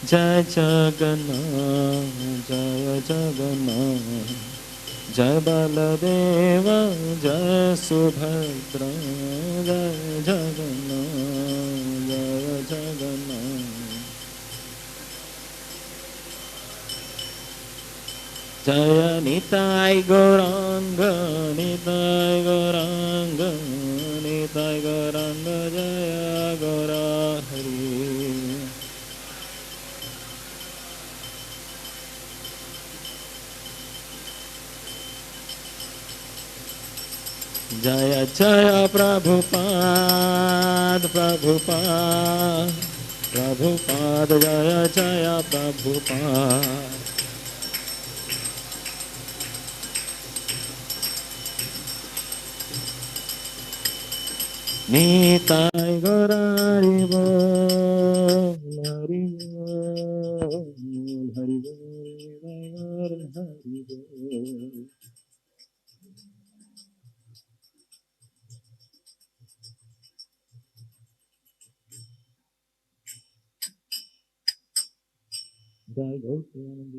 जय जगन्नाथ जय जगन्नाथ, जय बलदेव जय सुभद्रा, जय जगन्नाथ जय जगन्नाथ। जय निताय गौरांग निताय गौरांग निताय गौरांग, जय गौरा हरि। जय जय प्रभुपाद प्रभुपाद प्रभुपाद, जय जय प्रभुपाद। निताय गौर हरि बोल हरि बोल हरि बोल हरि बोल। जय Govind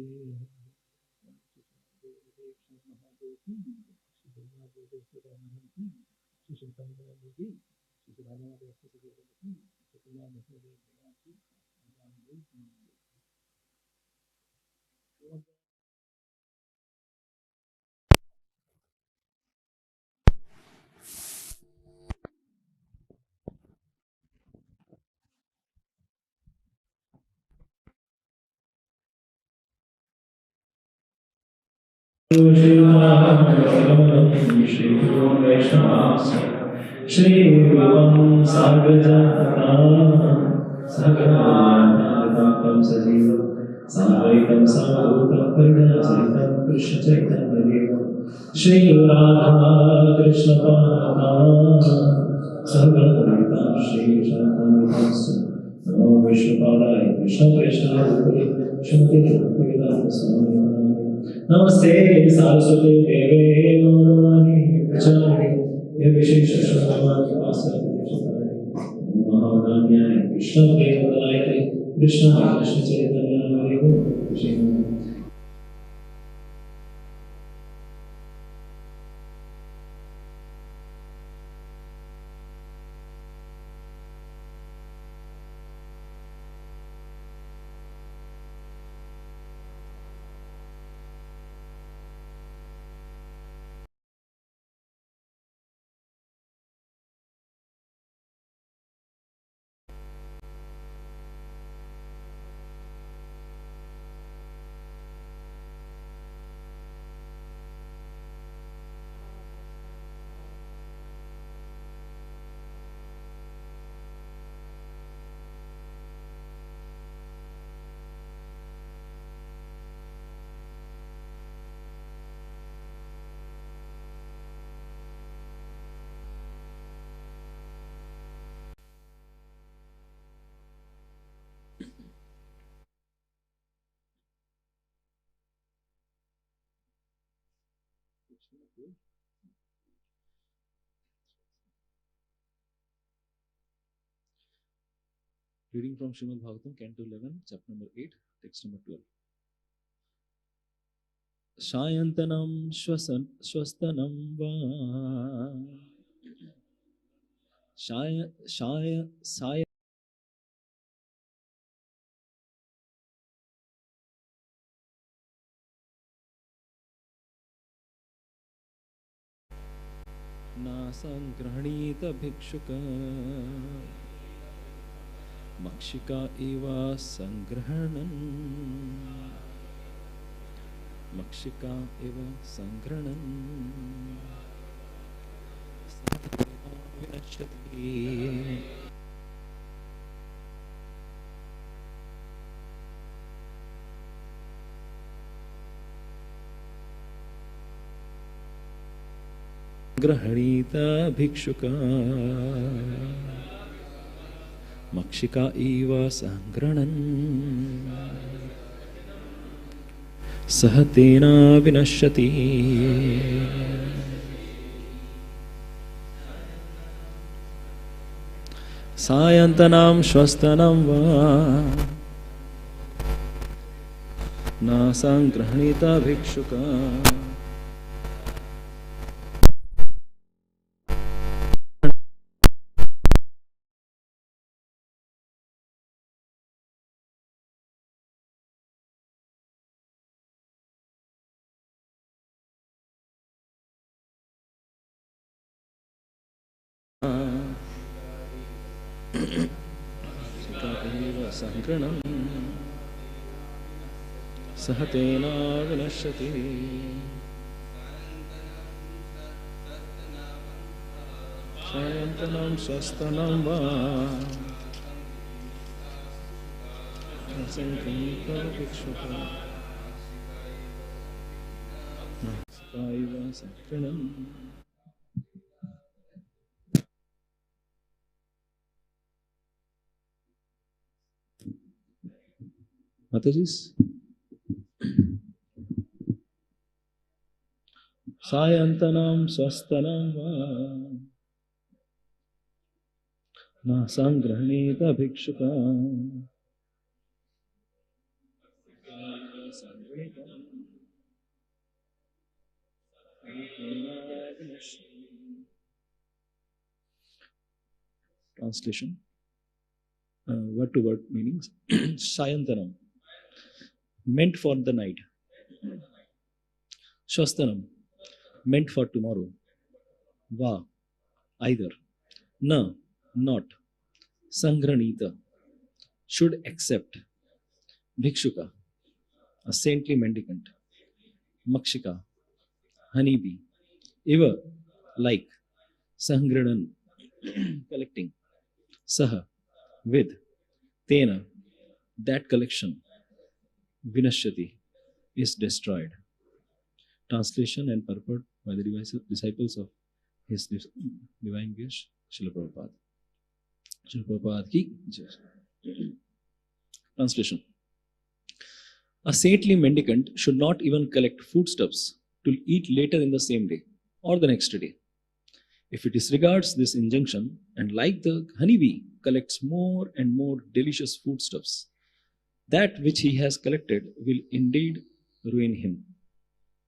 Shri Sagam Sajiva Samvaitam Samavata Parigasaitam Krishna Chaitanya Deva Shri Radha Krishna Parama Sagadvaita Shri Shantanavitas Namo Vishnu Padaya Krishna Krishna Rupari Shri Vedanta Swami Namaste Saraswati Deve Gauravani Prachari Nirvishesha Shravati Vasari Mahavadanyaya Krishna Devalayate Krishna Krishna Chaitanya Hari Krishna. Reading from Srimad Bhagavatam, Canto 11, chapter number 8, text number 12. Shayantanam Shwastanam Va Saya Nasangranita Bhikshuka Makshika Eva Sangrahanan Makshika Eva Sangrahanan Vinashati Grahanita Bhikshuka Makshika Eva Sangrahanan Sahatena Vinashati. Sayantanam Shwastanam Va na sangranita bhikshuka. Sangranam sahatena vinashyati sayantanam swastanam va sangranita bhikshuka nasukaiva sangranam. Mataji's sayantanam swastanam va na sangranita bhikshuka. Translation, word to word meanings. Sayantanam, meant for the night. Shwastanam, meant for tomorrow. Va, either. Na, not. Sangranita, should accept. Bhikshuka, a saintly mendicant. Makshika, honeybee. Eva, like. Sangranan, collecting. Saha, with. Tena, that collection. Vinashyati, is destroyed. Translation and purport by the disciples of His Divine Grace, Srila Prabhupada. Srila Prabhupada ki jai. Translation. A saintly mendicant should not even collect foodstuffs to eat later in the same day or the next day. If it disregards this injunction and, like the honeybee, collects more and more delicious foodstuffs, that which he has collected will indeed ruin him.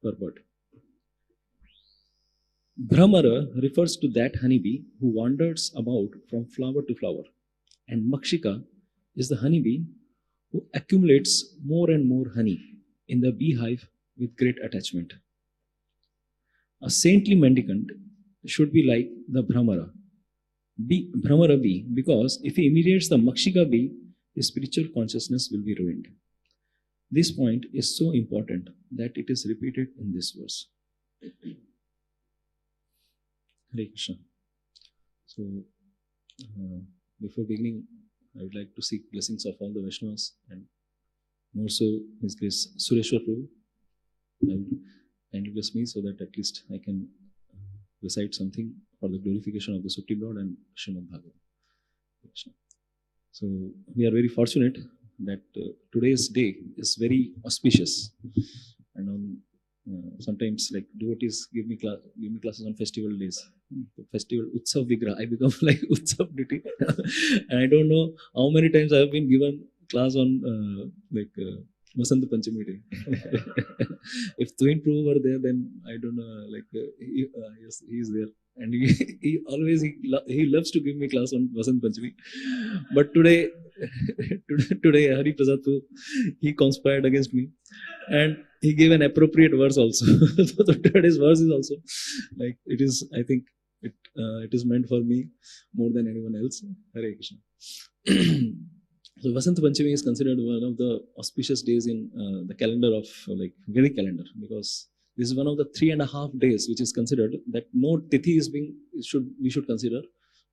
Purport. Brahmara refers to that honeybee who wanders about from flower to flower, and Makshika is the honeybee who accumulates more and more honey in the beehive with great attachment. A saintly mendicant should be like the Brahmara bee, because if he imitates the Makshika bee, his spiritual consciousness will be ruined. This point is so important that it is repeated in this verse. Hare Krishna. So, before beginning, I would like to seek blessings of all the Vaishnavas, and more so His Grace Sureshwar Prabhu. I will kindly bless me so that at least I can recite something for the glorification of the Supreme Lord and Srimad Bhagavatam. So we are very fortunate that today's day is very auspicious, and on sometimes like devotees give me classes on festival days. Festival Utsav Vigraha, I become like Utsav Duty. And I don't know how many times I have been given class on Vasant Panchami day. If Twin Prabhu were there, then I don't know, yes, he is there. And he always, he loves to give me class on Vasant Panchami. But today Hari Prasad Prabhu, he conspired against me. And he gave an appropriate verse also. So today's verse is also, like, it is, I think, it is meant for me more than anyone else. Hare Krishna. So Vasant Panchami is considered one of the auspicious days in the calendar of Vedic calendar, because this is one of the 3.5 days which is considered that no tithi is we should consider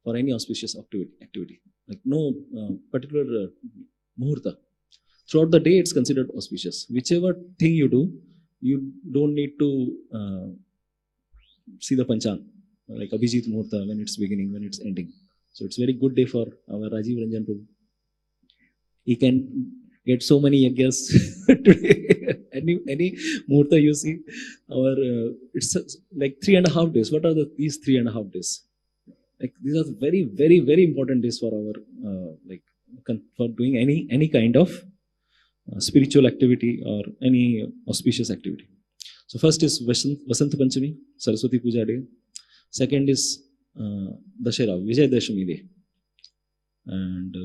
for any auspicious activity. Like no particular muhurta. Throughout the day it's considered auspicious. Whichever thing you do, you don't need to see the Panchang, like Abhijit Muhurta, when it's beginning, when it's ending. So it's very good day for our Rajiv Ranjan Prabhu. He can get so many yagyas today. Any Muhurta you see, it's like 3.5 days. What are these 3.5 days? Like these are very, very, very important days for our for doing any kind of spiritual activity or any auspicious activity. So first is Vasant Panchami, Saraswati Puja Day. Second is Dashera, Vijay Dashami Day. And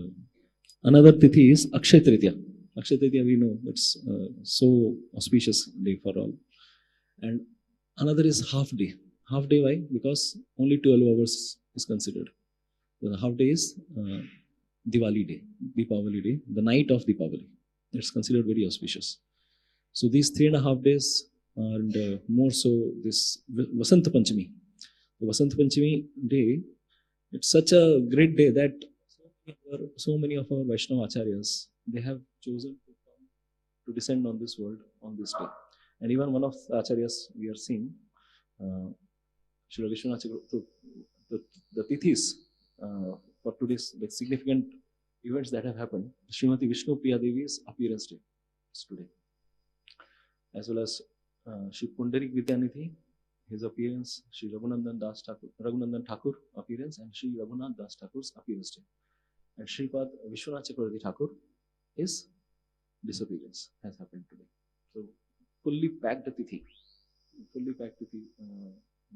another tithi is Akshay Tritiya. Akshay Tritiya, we know it's so auspicious day for all. And another is half day. Half day, why? Because only 12 hours is considered. So the half day is Diwali day, Deepavali day, the night of Deepavali. It's considered very auspicious. So these 3.5 days, and more so this Vasant Panchami. The Vasant Panchami day, it's such a great day that so many of our Vaishnava Acharyas, they have chosen to descend on this world on this day. And even one of the Acharyas we are seeing, Shri Vishwanath, the Tithis for today's like significant events that have happened. Srimati Vishnu Priya Devi's appearance day is today, as well as Shri Pundarik Vidyanidhi, his appearance, Shri Raghunandan Thakur appearance, and Shri Raghunath Das Thakur's appearance day. And Shripad Vishwanath Chakravarti Thakur, his disappearance has happened today. So fully packed tithi,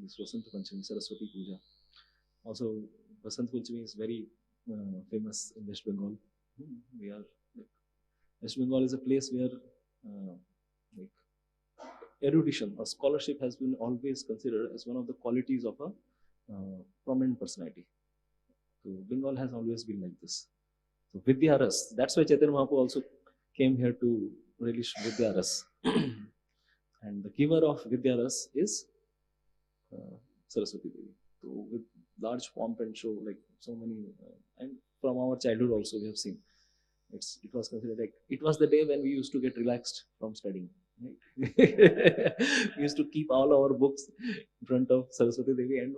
this Vasant Panchami, Saraswati Puja. Also, Vasant Panchami is very famous in West Bengal. West Bengal is a place where like erudition or scholarship has been always considered as one of the qualities of a prominent personality. So Bengal has always been like this. So Vidya Ras, that's why Chaitanya Mahaprabhu also came here to relish Vidya Ras. And the giver of Vidya Ras is Saraswati Devi. So with large pomp and show, like so many, and from our childhood also we have seen. It was considered like, it was the day when we used to get relaxed from studying. Right? We used to keep all our books in front of Saraswati Devi, and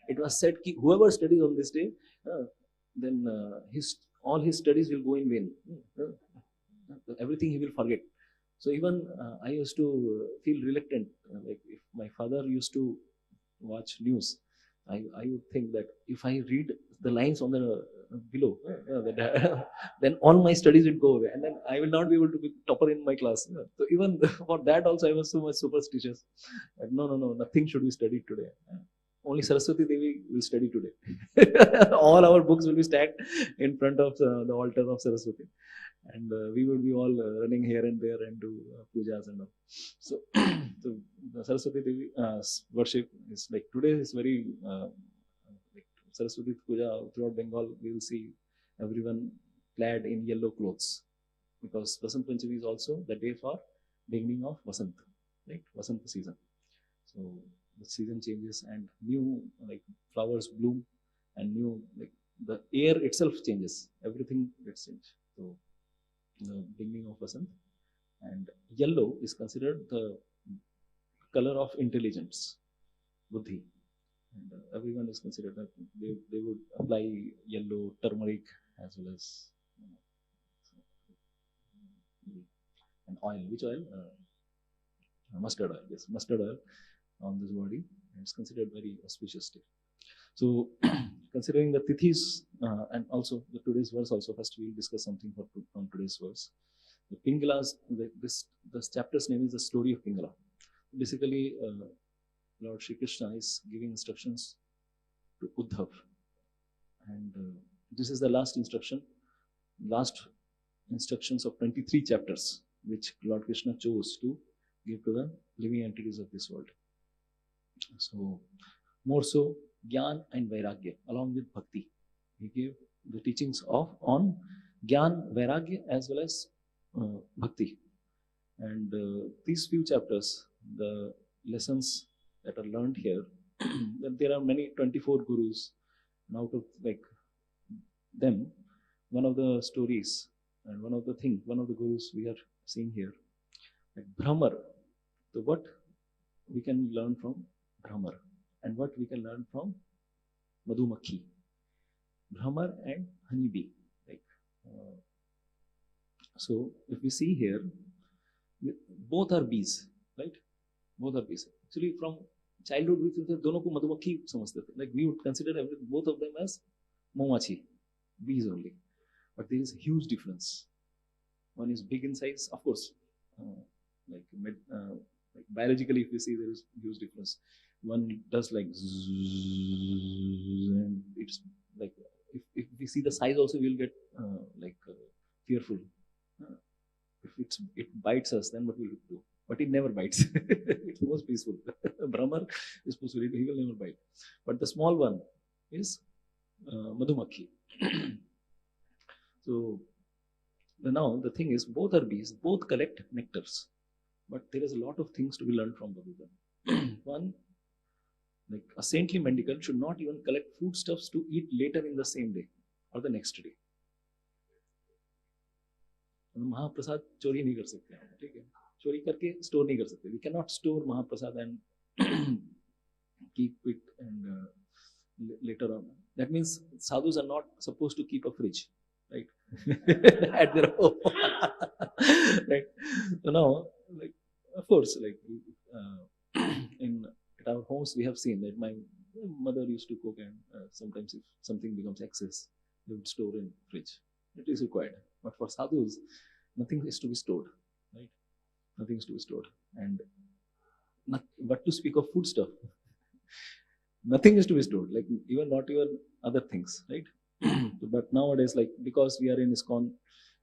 it was said, whoever studies on this day, then all his studies will go in vain. Everything he will forget. So even I used to feel reluctant. Like if my father used to watch news, I would think that if I read the lines on the below, then all my studies would go away, and then I will not be able to be topper in my class. So even for that also, I was so much superstitious. Like, no, nothing should be studied today. Only Saraswati Devi will study today. All our books will be stacked in front of the altar of Saraswati, and we will be all running here and there and do pujas and all. So, so the Saraswati Devi worship is like today is very like Saraswati Puja throughout Bengal. We will see everyone clad in yellow clothes, because Vasant Panchami is also the day for beginning of Vasant, right? Vasant season. So the season changes and new like flowers bloom, and new like the air itself changes. Everything gets changed. So the beginning of Vasant, and yellow is considered the color of intelligence, buddhi, and everyone is considered that they would apply yellow turmeric as well as and oil. Which oil? Mustard oil. Yes, mustard oil on this body. It's considered very auspicious day. So considering the tithis and also the today's verse also, first we'll discuss something from today's verse. The Pingalas, this chapter's name is the story of Pingala. Basically, Lord Shri Krishna is giving instructions to Uddhav, and this is the last instructions of 23 chapters which Lord Krishna chose to give to the living entities of this world. So more so Gyan and Vairagya along with Bhakti. He gave the teachings on Gyan, Vairagya as well as Bhakti. And these few chapters, the lessons that are learned here, there are many 24 gurus, and out of like them, one of the stories and one of the gurus we are seeing here, like Brahmar. So what we can learn from Brahmar and what we can learn from Madhumakhi. Brahmar and honeybee. Like, so if we see here, both are bees, right? Both are bees. Actually, from childhood we think दोनों को मधुमक्खी समझते थे. Like we would consider both of them as momachi, bees only. But there is a huge difference. One is big in size, of course. Like biologically, if you see, there is huge difference. One does like zzzz, and it's like if we see the size also, we'll get fearful. Uh, if it bites us, then what will it do? But it never bites. It's most peaceful. Brahmar is peaceful. He will never bite. But the small one is Madhumakhi. So now the thing is, both are bees, both collect nectars. But there is a lot of things to be learned from Bhagavatam. One, like a saintly mendicant should not even collect foodstuffs to eat later in the same day or the next day. महाप्रसाद चोरी नहीं कर सकते हम, ठीक है? चोरी करके स्टोर नहीं कर सकते. We cannot store महाप्रसाद and keep it and later on. That means sadhus are not supposed to keep a fridge, right? At their home. Right? So now, like, of course, like at our homes, we have seen that my mother used to cook, and sometimes if something becomes excess, they would store in fridge. It is required. But for sadhus, nothing is to be stored, right? Nothing is to be stored. And but to speak of food stuff, nothing is to be stored, like not even other things, right? But nowadays, like, because we are in ISKCON,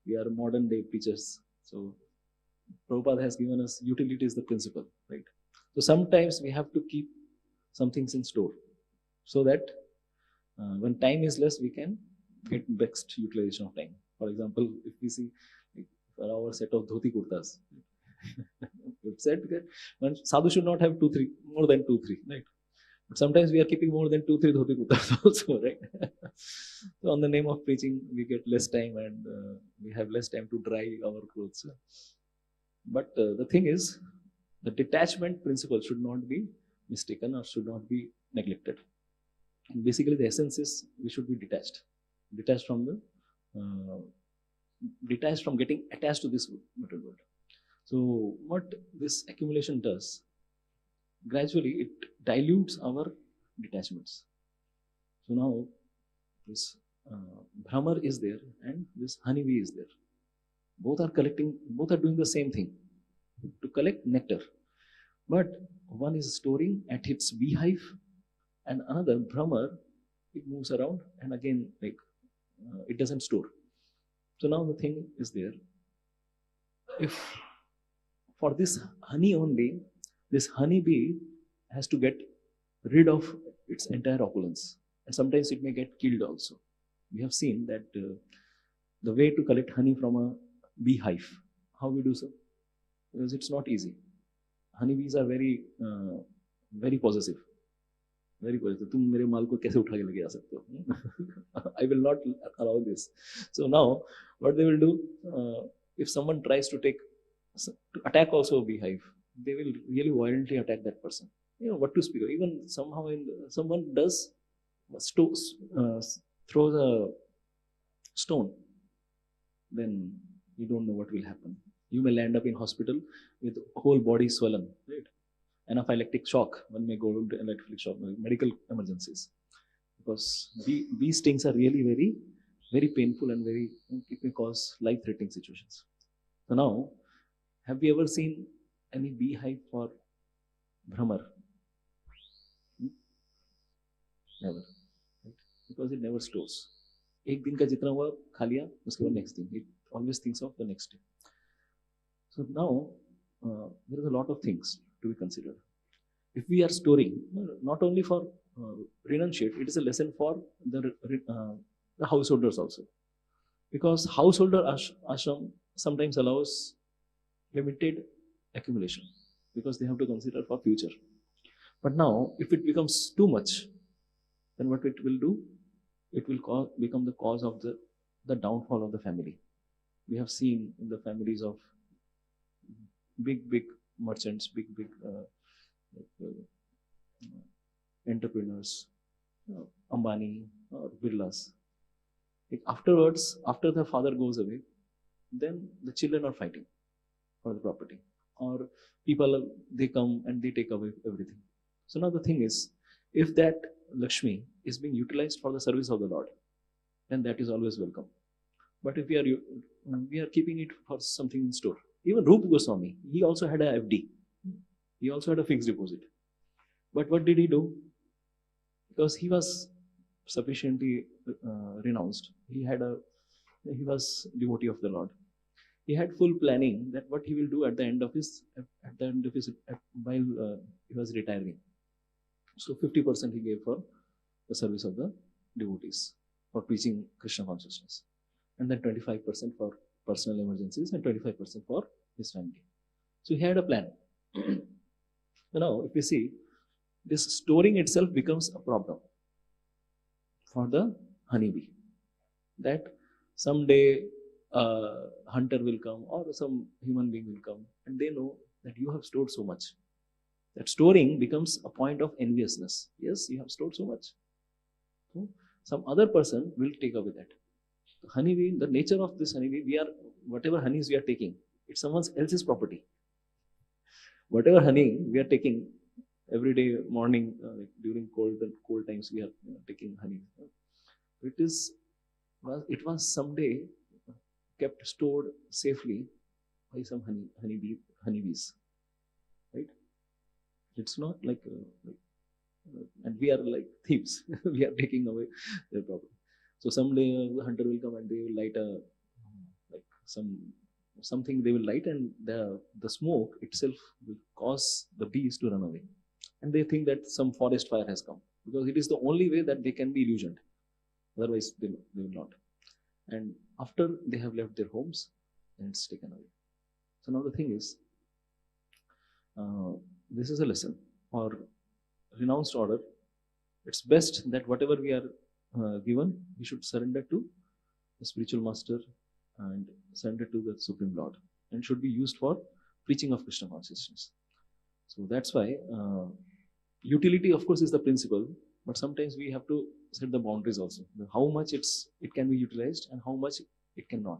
we are modern day preachers. So Prabhupada has given us utility is the principle, right? So sometimes we have to keep some things in store so that when time is less, we can get best utilization of time. For example, if we see our set of dhoti kurtas, it's said that one sadhu should not have more than 2-3, right? But sometimes we are keeping more than 2-3 dhoti kurtas also, right? So on the name of preaching, we get less time, and we have less time to dry our clothes. But the thing is, the detachment principle should not be mistaken or should not be neglected. And basically, the essence is we should be detached from getting attached to this material world. So what this accumulation does, gradually it dilutes our detachments. So now this Brahmar is there and this honeybee is there. Both are doing the same thing, to collect nectar. But one is storing at its beehive, and another Brahmar, it moves around and again it doesn't store. So now the thing is there. If for this honey only, this honeybee has to get rid of its entire opulence, and sometimes it may get killed also. We have seen that the way to collect honey from a beehive, how we do so? Because it's not easy. Honeybees are very possessive. Very possessive. तुम मेरे माल को कैसे उठा के लेके आ सकते हो? I will not allow this. So now, what they will do, if someone tries to attack also a beehive, they will really violently attack that person. What to speak of? Even somehow someone does throws a stone, then you don't know what will happen. You may land up in hospital with whole body swollen, right? Anaphylactic shock. One may go into anaphylactic shock, medical emergencies, because bee stings are really very, very painful and it may cause life-threatening situations. So now, have we ever seen any beehive for Brahmar? Never, right? Because it never stores. एक दिन का जितना हुआ खा लिया, उसके बाद next दिन. It always thinks of the next day. So now there is a lot of things to be considered. If we are storing, not only for renunciate, it is a lesson for the householders also, because householder ashram sometimes allows limited accumulation because they have to consider for future. But now, if it becomes too much, then what it will do? It will become the cause of the downfall of the family. We have seen in the families of big merchants, big entrepreneurs, Ambani or Birlas. Afterwards, after the father goes away, then the children are fighting for the property, or people, they come and they take away everything. So now the thing is, if that Lakshmi is being utilized for the service of the Lord, then that is always welcome. But if we are keeping it for something in store. Even Rupa Goswami, he also had a FD. He also had a fixed deposit. But what did he do? Because he was sufficiently renounced. He was devotee of the Lord. He had full planning that what he will do at the end of his while he was retiring. So 50% he gave for the service of the devotees, for preaching Krishna consciousness, and then 25% for personal emergencies and 25% for his family. So he had a plan. Now, if you see, this storing itself becomes a problem for the honeybee. That someday a hunter will come or some human being will come, and they know that you have stored so much. That storing becomes a point of enviousness. Yes, you have stored so much. So some other person will take away that. The honeybee, the nature of this honeybee, whatever honeys we are taking, it's someone else's property. Whatever honey we are taking every day morning, like during cold times, we are taking honey. It was someday kept stored safely by some honeybees, right? It's not like and we are like thieves. We are taking away their property. So someday the hunter will come and they will light something they will light, and the smoke itself will cause the bees to run away. And they think that some forest fire has come, because it is the only way that they can be illusioned. Otherwise, they will not. And after they have left their homes, then it's taken away. So now the thing is, this is a lesson for renounced order. It's best that whatever we are given, we should surrender to the spiritual master and surrender to the Supreme Lord, and should be used for preaching of Krishna consciousness. So that's why utility, of course, is the principle, but sometimes we have to set the boundaries also. How much it can be utilized and how much it cannot.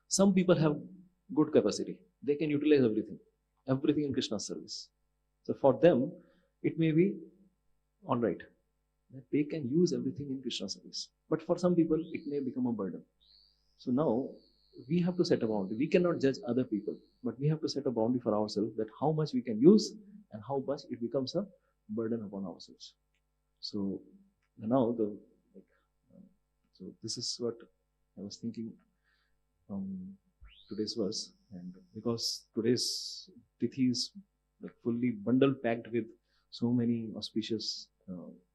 Some people have good capacity. They can utilize everything in Krishna's service. So for them, it may be all right that they can use everything in Krishna's service. But for some people, it may become a burden. So now we have to set a boundary. We cannot judge other people, but we have to set a boundary for ourselves, that how much we can use and how much it becomes a burden upon ourselves. So now so this is what I was thinking from today's verse, and because today's tithi is like fully bundle packed with so many auspicious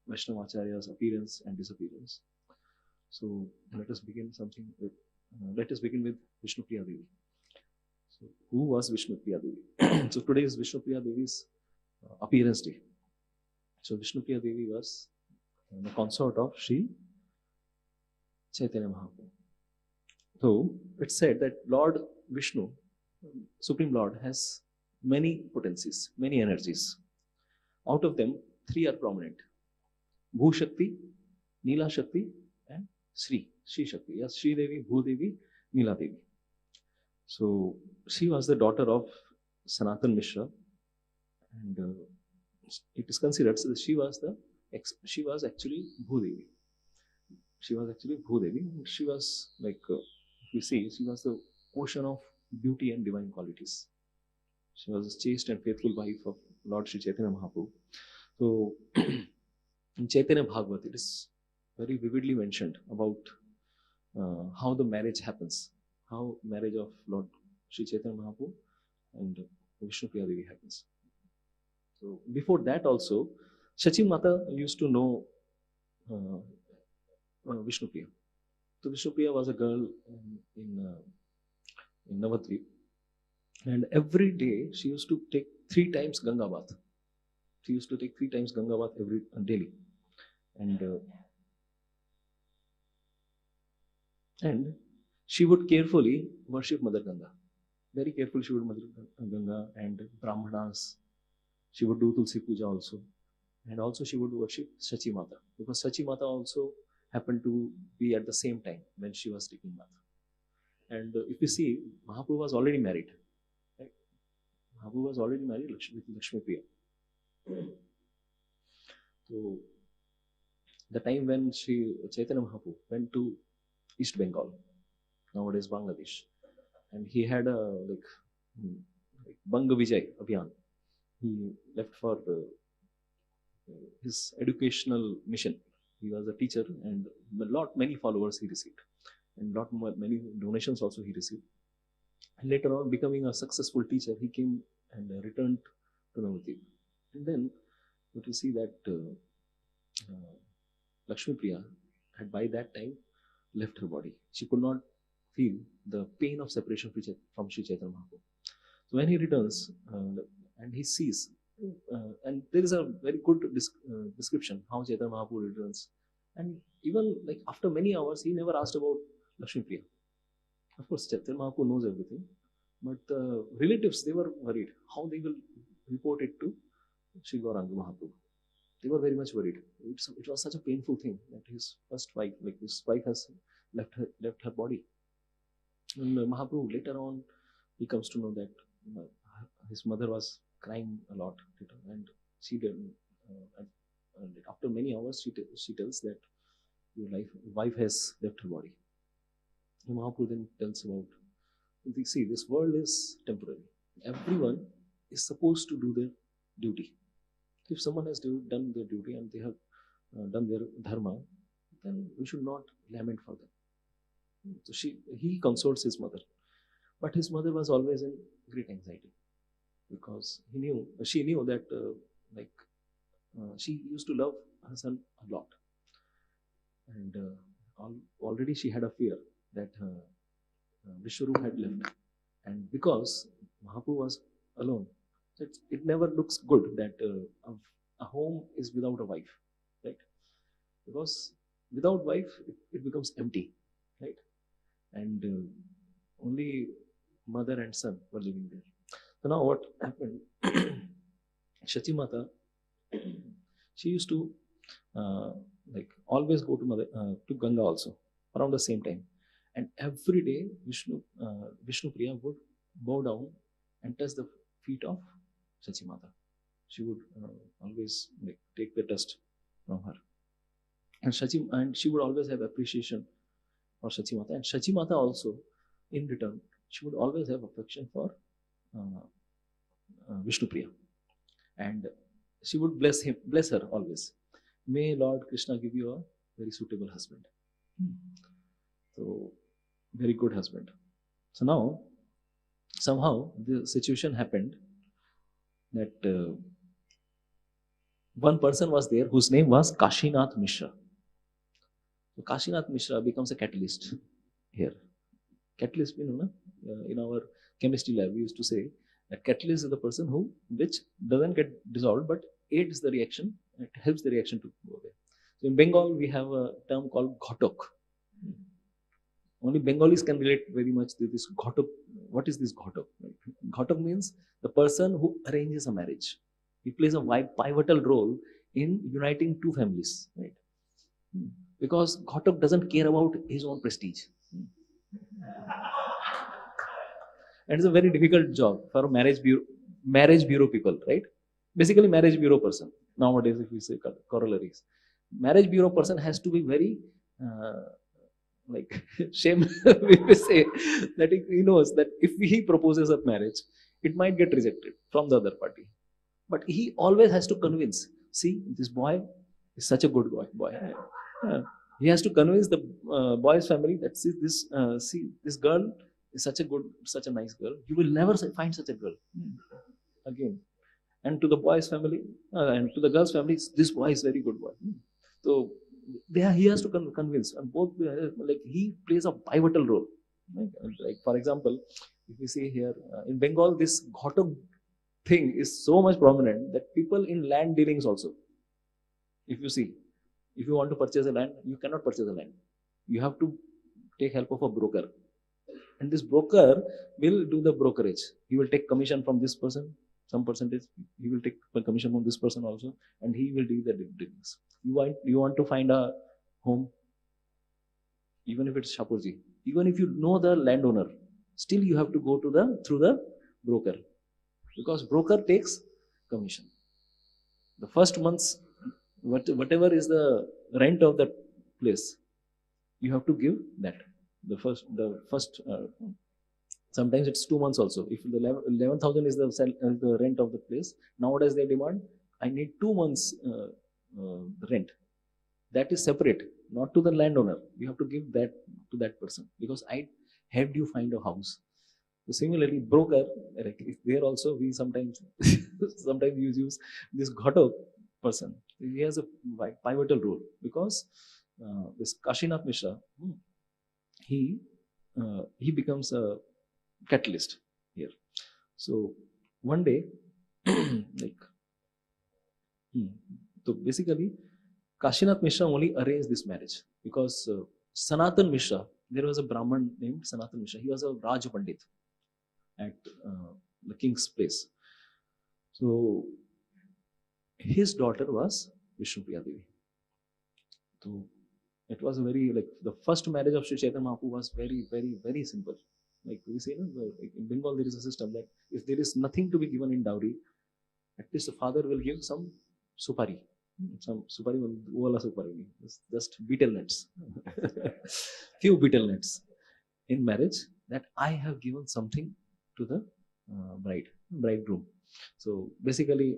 Vaishnava Acharyas' appearance and disappearance. So let us begin with Vishnu Priya Devi. So who was Vishnu Priya Devi? So today is Vishnu Priya Devi's appearance day. So Vishnu Priya Devi was the consort of Shri Chaitanya Mahaprabhu. So it's said that Lord Vishnu, Supreme Lord, has many potencies, many energies. Out of them, 3 are prominent: Bhu Shakti, Neela Shakti, and Shri Shakti. Yes, Shri Devi, Bhu Devi, Neela Devi. So she was the daughter of Sanatan Mishra, and it is considered that she was actually Bhu Devi. She was actually Bhu Devi. She was like, we see, she was the ocean of beauty and divine qualities. She was a chaste and faithful wife of Lord Sri Chaitanya Mahaprabhu. So in Chaitanya Bhagavat, it is very vividly mentioned about how the marriage happens, how marriage of Lord Sri Chaitanya Mahaprabhu and Vishnu Priya Devi happens. So before that also, Shachi Mata used to know Vishnu Priya. So Vishnu Priya was a girl in Navadvip, and every day she used to take 3 times Ganga bath. She used to take 3 times Ganga bath daily, and she would carefully worship Mother Ganga. Very carefully she would Mother Ganga and Brahmanas. She would do Tulsi Puja also, and also she would worship Shachi Mata, because Shachi Mata also happened to be at the same time when she was taking bath. And if you see, Mahaprabhu was already married. Right? Mahaprabhu was already married with Lakshmi Priya. So the time when Chaitanya Mahaprabhu went to East Bengal, nowadays Bangladesh, and he had a like Banga Vijay Abhiyan. He left for his educational mission. He was a teacher, and many followers he received, and many donations also he received. And later on, becoming a successful teacher, he came and returned to Navadvip. And then, what you see that Lakshmi Priya had by that time left her body. She could not feel the pain of separation from Sri Chaitanya Mahaprabhu. So when he returns and he sees, and there is a very good description how Chaitanya Mahaprabhu returns. And even like after many hours, he never asked about Lakshmi Priya. Of course, Chaitanya Mahaprabhu knows everything, but the relatives, they were worried how they will report it to Shri Gauranga Mahaprabhu. They were very much worried. It was such a painful thing that his first wife, like his wife, has left her body. And Mahaprabhu later on, he comes to know that his mother was crying a lot, and she did. After many hours, she tells that your wife has left her body. And Mahaprabhu then tells about, see, this world is temporary. Everyone is supposed to do their duty. If someone has done their duty and they have done their dharma, then we should not lament for them. So he consoles his mother, but his mother was always in great anxiety because she knew that she used to love her son a lot, and already she had a fear that Vishwarup had left, and because Mahaprabhu was alone, so it never looks good that a home is without a wife, right? Because without wife, it becomes empty, right? And only mother and son were living there. So now what happened? Shachi Mata, she used to always go to Ganga also around the same time, and every day Vishnu Priya would bow down and touch the feet of Shachi Mata. She would always take the dust from her, and she would always have appreciation for Shachi Mata, and Shachi Mata also, in return, she would always have affection for Vishnu Priya, and she would bless her always. May Lord Krishna give you a very suitable husband. So, very good husband. So now, somehow the situation happened that one person was there whose name was Kashinath Mishra. So Kashinath Mishra becomes a catalyst here. Catalyst, in our chemistry lab, we used to say that catalyst is the person which doesn't get dissolved but aids the reaction. It helps the reaction to go away. So in Bengal, we have a term called Ghotok. Only Bengalis can relate very much to this Ghotok. What is this Ghotok? Ghotok means the person who arranges a marriage. He plays a pivotal role in uniting two families, right? Because Ghotok doesn't care about his own prestige. And it's a very difficult job for marriage bureau people, right? Basically, marriage bureau person. Nowadays, if we say corollaries, marriage bureau person has to be very shame. We say that he knows that if he proposes a marriage, it might get rejected from the other party. But he always has to convince. See, this boy is such a good boy. He has to convince the boy's family that this girl is such a nice girl. You will never find such a girl again. And to the boy's family and to the girl's family, this boy is very good boy. So he has to convince, and both he plays a pivotal role. Right? Like for example, if we see here in Bengal, this Ghotok thing is so much prominent that people in land dealings also, if you want to purchase a land, you cannot purchase a land. You have to take help of a broker. And this broker will do the brokerage. He will take commission from this person, some percentage. He will take commission from this person also, and he will do the dealings. You want to find a home, even if it's Shapurji, even if you know the landowner, still you have to go through the broker, because broker takes commission. The first month's whatever is the rent of that place, you have to give that. the first. Sometimes it's 2 months also. If the 11,000 is the rent of the place, nowadays they demand, I need 2 months rent. That is separate, not to the landowner. You have to give that to that person because I helped you find a house. So similarly, broker, like, there also we sometimes sometimes you use this Ghatok person. He has a pivotal role because this Kashinath Mishra, he becomes a catalyst here. So one day, like, so basically, Kashinath Mishra only arranged this marriage because Sanatan Mishra, there was a Brahman named Sanatan Mishra. He was a Raj Pandit at the king's place. So his daughter was Vishnupriya Devi. So it was a very, like, the first marriage of Sri Chaitanya Mahaprabhu was very, very, very simple. Like we say, in Bengal there is a system that if there is nothing to be given in dowry, at least the father will give some supari. Some supari, wala supari, just betel nuts, few betel nuts in marriage, that I have given something to the bridegroom. So basically,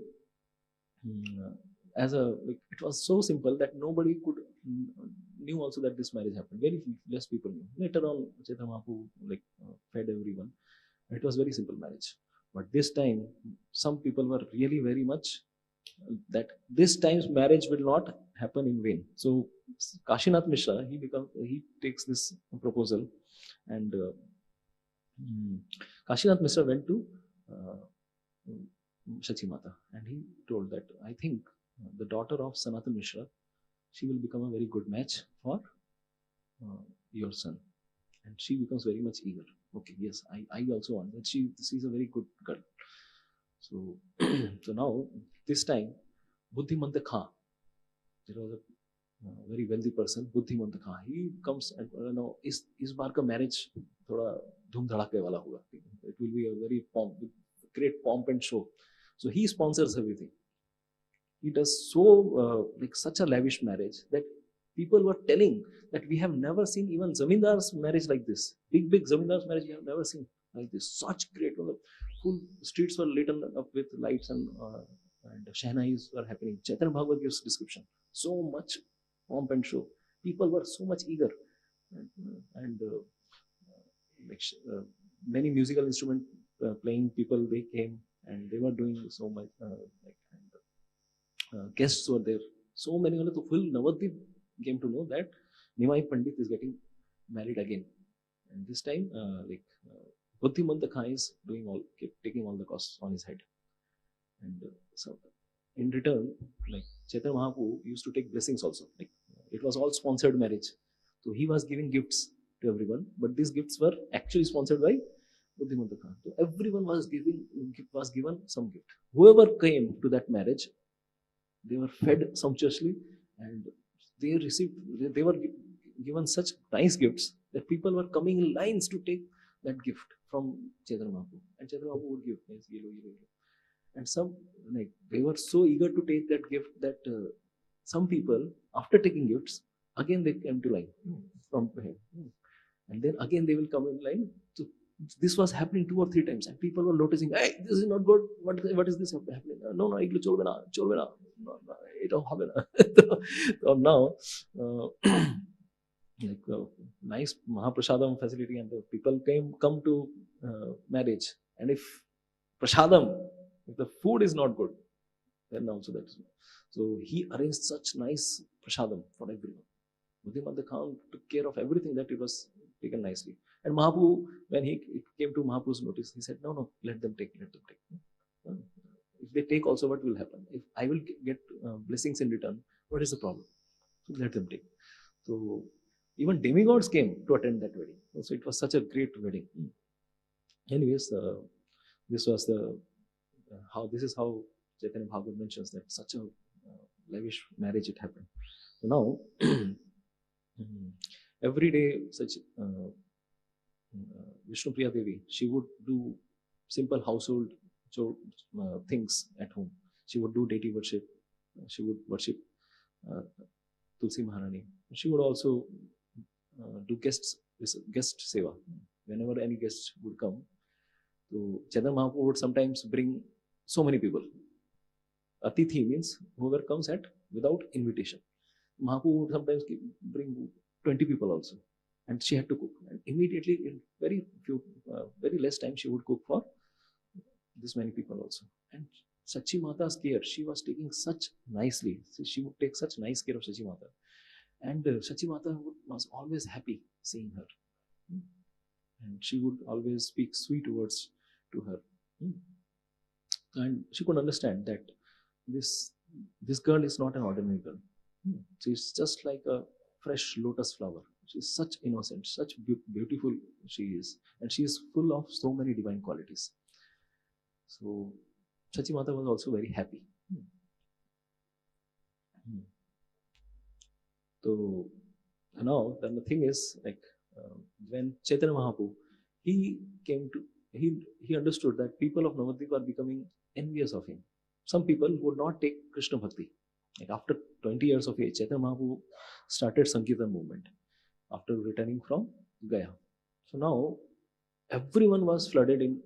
as a, like, it was so simple that nobody could knew also that this marriage happened. Very less people knew. Later on, Chaitanya Mahaprabhu fed everyone. It was very simple marriage. But this time, some people were really very much that this time's marriage will not happen in vain. So Kashinath Mishra, he takes this proposal, and Kashinath Mishra went to Shachi Mata, and he told that, I think the daughter of Sanatan Mishra, she will become a very good match for your son. And she becomes very much eager. Okay, yes, I also want that. She's a very good girl. So, so now this time, Buddhimanta Khan, there was a very wealthy person, Buddhimanta Khan. He comes and इस बार का marriage थोड़ा धूम धड़ाके वाला होगा. It will be a very great pomp and show. So he sponsors everything. He does so such a lavish marriage that people were telling that we have never seen even Zamindar's marriage like this. Big Zamindar's marriage we have never seen like this. Such great, full streets were lit up with lights and Shahnais were happening. Chaitanya Bhagavat gives description. So much pomp and show. People were so much eager, and many musical instrument playing people, they came and they were doing so much. Guests were there. So many, so full Navadvip came to know that Nimai Pandit is getting married again. And this time, Buddhimanta Khan is taking all the costs on his head. And so in return, Chaitanya Mahaprabhu used to take blessings also. It was all sponsored marriage. So he was giving gifts to everyone, but these gifts were actually sponsored by Buddhimanta Khan. So everyone was given some gift. Whoever came to that marriage, they were fed sumptuously, and they were given such nice gifts that people were coming in lines to take that gift from Chaitanya Mahaprabhu. And Chaitanya Mahaprabhu would give, yellow. And some, they were so eager to take that gift that some people, after taking gifts, again they came to line from him. And then again they will come in line. So this was happening 2 or 3 times, and people were noticing, hey, this is not good. What is this happening? No, it will cholbe na. No, it don't happen. So now, nice Mahaprasadam facility, and the people come to marriage. And if the food is not good, then also that is. So he arranged such nice prasadam for everyone. Buddhimanta Khan took care of everything, that it was taken nicely. And Mahaprabhu, when it came to Mahaprabhu's notice, he said, no, let them take. If they take also, what will happen? If I will get blessings in return, what is the problem? So let them take. So even demigods came to attend that wedding. So it was such a great wedding. Anyways, this was this is how Chaitanya Bhagavat mentions that such a lavish marriage it happened. So now, every day, such Vishnupriya Devi, she would do simple household things at home. She would do deity worship. She would worship Tulsi Maharani. She would also do guests this guest seva. Whenever any guest would come, so Chaitanya Mahaprabhu would sometimes bring so many people. Atithi means whoever comes at without invitation. Mahaprabhu would sometimes bring 20 people also, and she had to cook. And immediately, in very less time, she would cook for this many people also. And Sachi Mata's care, she was taking such nicely. She would take such nice care of Sachi Mata. And Sachi Mata was always happy seeing her. And she would always speak sweet words to her. And she could understand that this girl is not an ordinary girl. She's just like a fresh lotus flower. She's such innocent, such beautiful she is. And she is full of so many divine qualities. So Sachi Mata was also very happy. So now then the thing is, like when Chaitanya Mahaprabhu, he understood that people of Navadvip are becoming envious of him. Some people would not take Krishna Bhakti. Like after 20 years of age, Chaitanya Mahaprabhu started Sankirtan movement after returning from Gaya. So now everyone was flooded in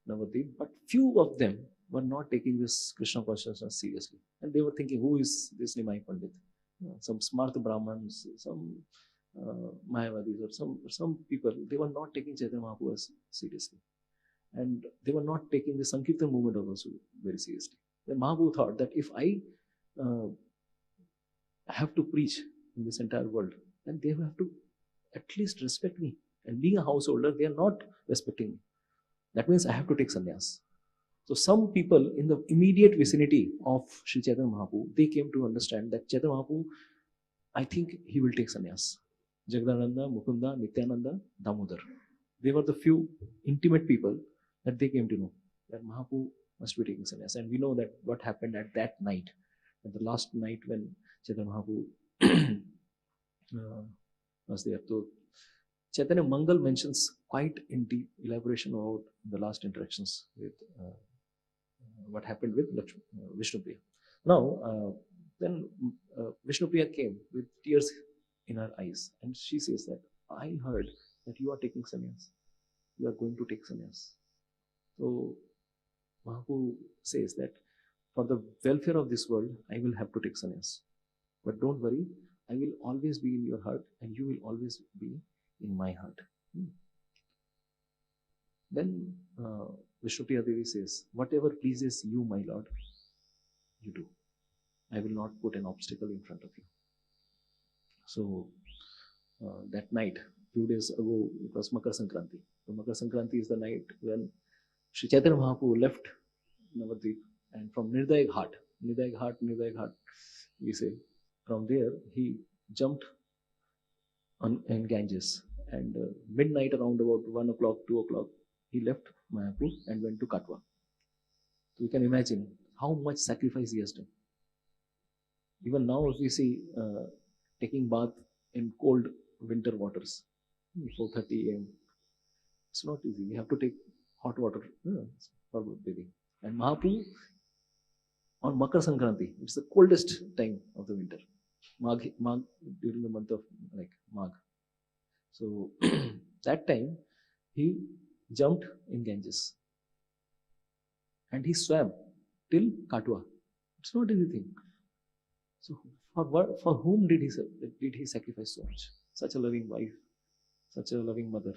Navadvip, but few of them were not taking this Krishna consciousness seriously. And they were thinking, who is this Nimai Pandit? Some Smartha Brahmans, some Mayavadis, or some people, they were not taking Chaitanya Mahaprabhu seriously. And they were not taking the Sankirtan movement also very seriously. Then Mahaprabhu thought that if I have to preach in this entire world, then they have to at least respect me. And being a householder, they are not respecting me. That means I have to take sannyas. So some people in the immediate vicinity of Sri Chaitanya Mahaprabhu, they came to understand that Chaitanya Mahaprabhu, I think he will take sannyas. Jagadananda, Mukunda, Nityananda, Damodar. They were the few intimate people that they came to know that Mahaprabhu must be taking sannyas. And we know that what happened at that night, at the last night when Chaitanya Mahaprabhu was there. So Chaitanya Mangal mentions quite in deep elaboration about the last interactions with what happened with Vishnupriya. Now, then Vishnupriya came with tears in her eyes, and she says that I heard that you are taking sannyas. You are going to take sannyas. So Mahaprabhu says that for the welfare of this world, I will have to take sannyas. But don't worry, I will always be in your heart, and you will always be in my heart. Then Vishnupriya Devi says, whatever pleases you, my Lord, you do. I will not put an obstacle in front of you. So that night, few days ago, it was Makar Sankranti. So Makar Sankranti is the night when Sri Chaitanya Mahaprabhu left Navadvip, and from Nirdayag Ghat, we say, from there he jumped in Ganges, and midnight around about 1 o'clock, 2 o'clock, he left Mayapur and went to Katwa. So you can imagine how much sacrifice he has done. Even now, if we see taking bath in cold winter waters, 4:30 a.m., it's not easy. We have to take hot water for bathing. And Mahaprabhu, on Makar Sankranti, it's the coldest time of the winter. Magh during the month of Magh. So that time he jumped in Ganges and he swam till Katwa. It's not anything. So for whom did he sacrifice so much? Such a loving wife, such a loving mother.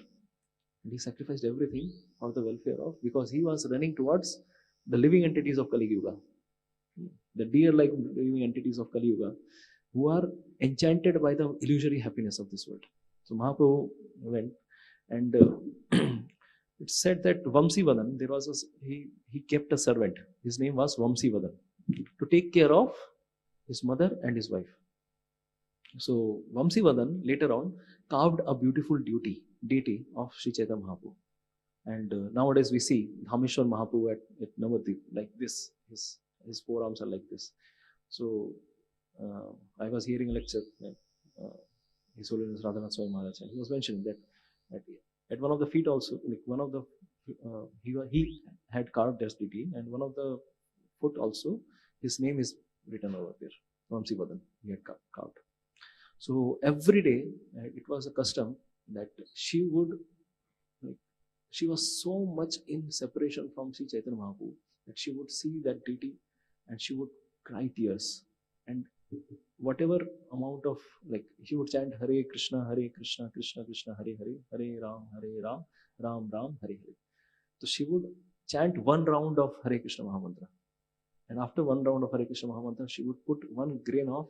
And he sacrificed everything for the welfare of, because he was running towards the living entities of Kali Yuga. The dear like living entities of Kali Yuga, who are enchanted by the illusory happiness of this world. So Mahaprabhu went, and it's said that Vamsi Vadan, he kept a servant. His name was Vamsi Vadan, to take care of his mother and his wife. So Vamsi Vadan later on carved a beautiful deity of Sri Chaitanya Mahaprabhu. And nowadays we see Dhameshwar Mahaprabhu at Navadvip like this. His forearms are like this. So I was hearing a lecture, His Holiness Radhanath Swami Maharaj, and he was mentioning that at one of the feet also, like one of the he had carved as deity, and one of the foot also, his name is written over there. Vamsi Vadan, he had carved. So every day it was a custom that she would, like, she was so much in separation from Sri Chaitanya Mahaprabhu that she would see that deity and she would cry tears. And whatever amount of, like, she would chant Hare Krishna, Krishna Krishna, Hare Hare, Hare Ram, Ram Ram, Hare Hare. So she would chant one round of Hare Krishna Mahamantra. And after one round of Hare Krishna Mahamantra, she would put one grain of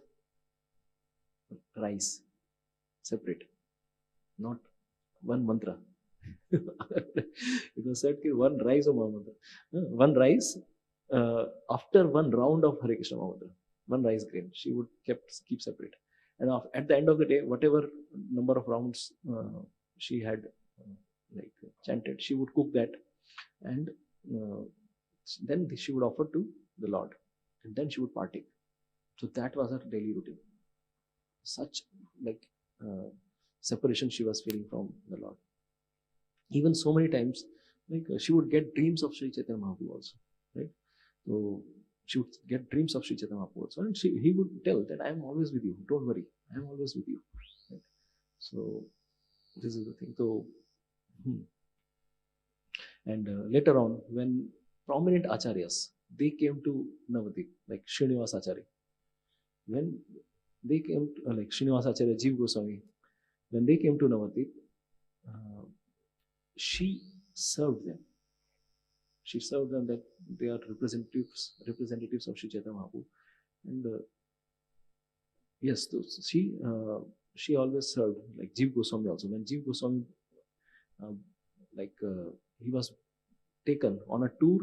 rice separate, not one mantra. It was said one rice of Mahamantra. One rice after one round of Hare Krishna Mahamantra, one rice grain, she would keep separate. And at the end of the day, whatever number of rounds she had like chanted, she would cook that, and then she would offer to the Lord, and then she would partake. So that was her daily routine. Such like separation she was feeling from the Lord. Even so many times, like she would get dreams of Sri Chaitanya Mahaprabhu also, right? So she would get dreams of Sri Chaitanya Mahaprabhu also, and he would tell that I am always with you. Don't worry, I am always with you. Right? So this is the thing. So, and later on, when prominent acharyas, they came to Navadvip, like Srinivas Acharya. When they came, like Srinivas Acharya, Jiva Goswami, when they came to Navadvip, she served them. She served them that they are representatives of Sri Chaitanya Mahaprabhu. And yes, she always served, like Jiva Goswami also. When Jiva Goswami, he was taken on a tour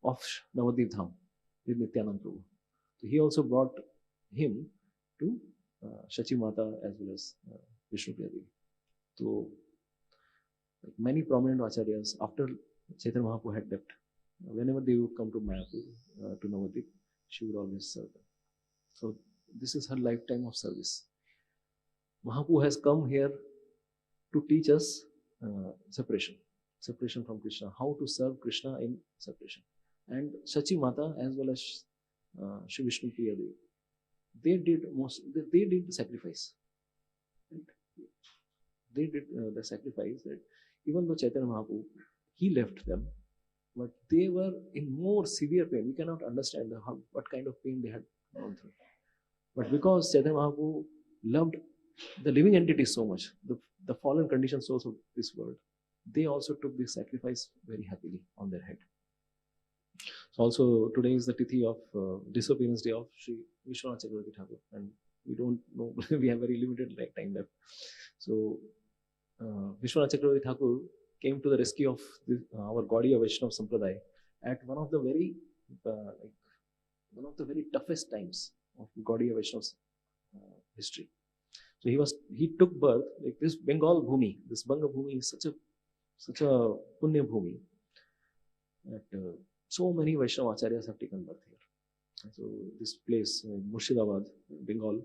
of Navadvip Dham with Nityananda Prabhu. So he also brought him to Shachi Mata as well as Vishnu Priya Devi. So like many prominent acharyas, after Chaitanya Mahaprabhu had left, whenever they would come to Mayapur, to Navadvip, she would always serve them. So this is her lifetime of service. Mahaprabhu has come here to teach us separation from Krishna, how to serve Krishna in separation. And Shachi Mata as well as Shri Vishnu Priya Devi, they did the sacrifice. Right? They did the sacrifice that even though Chaitanya Mahaprabhu, he left them, but they were in more severe pain. We cannot understand what kind of pain they had gone through. But because Chaitanya Mahaprabhu loved the living entities so much, the fallen conditioned souls of this world, they also took this sacrifice very happily on their head. So also today is the tithi of disappearance day of Shri Vishwanath Chakravarti Thakur, and we don't know, we have very limited time left. So Vishwanath Chakravarti Thakur came to the rescue of our Gaudiya Vaishnava Sampradaya at one of the very toughest times of Gaudiya Vaishnava's history. So he took birth, like this Bengal Bhumi, this Banga Bhumi is such a Punya Bhumi that so many Vaishnava Acharyas have taken birth here. So this place, Murshidabad, Bengal,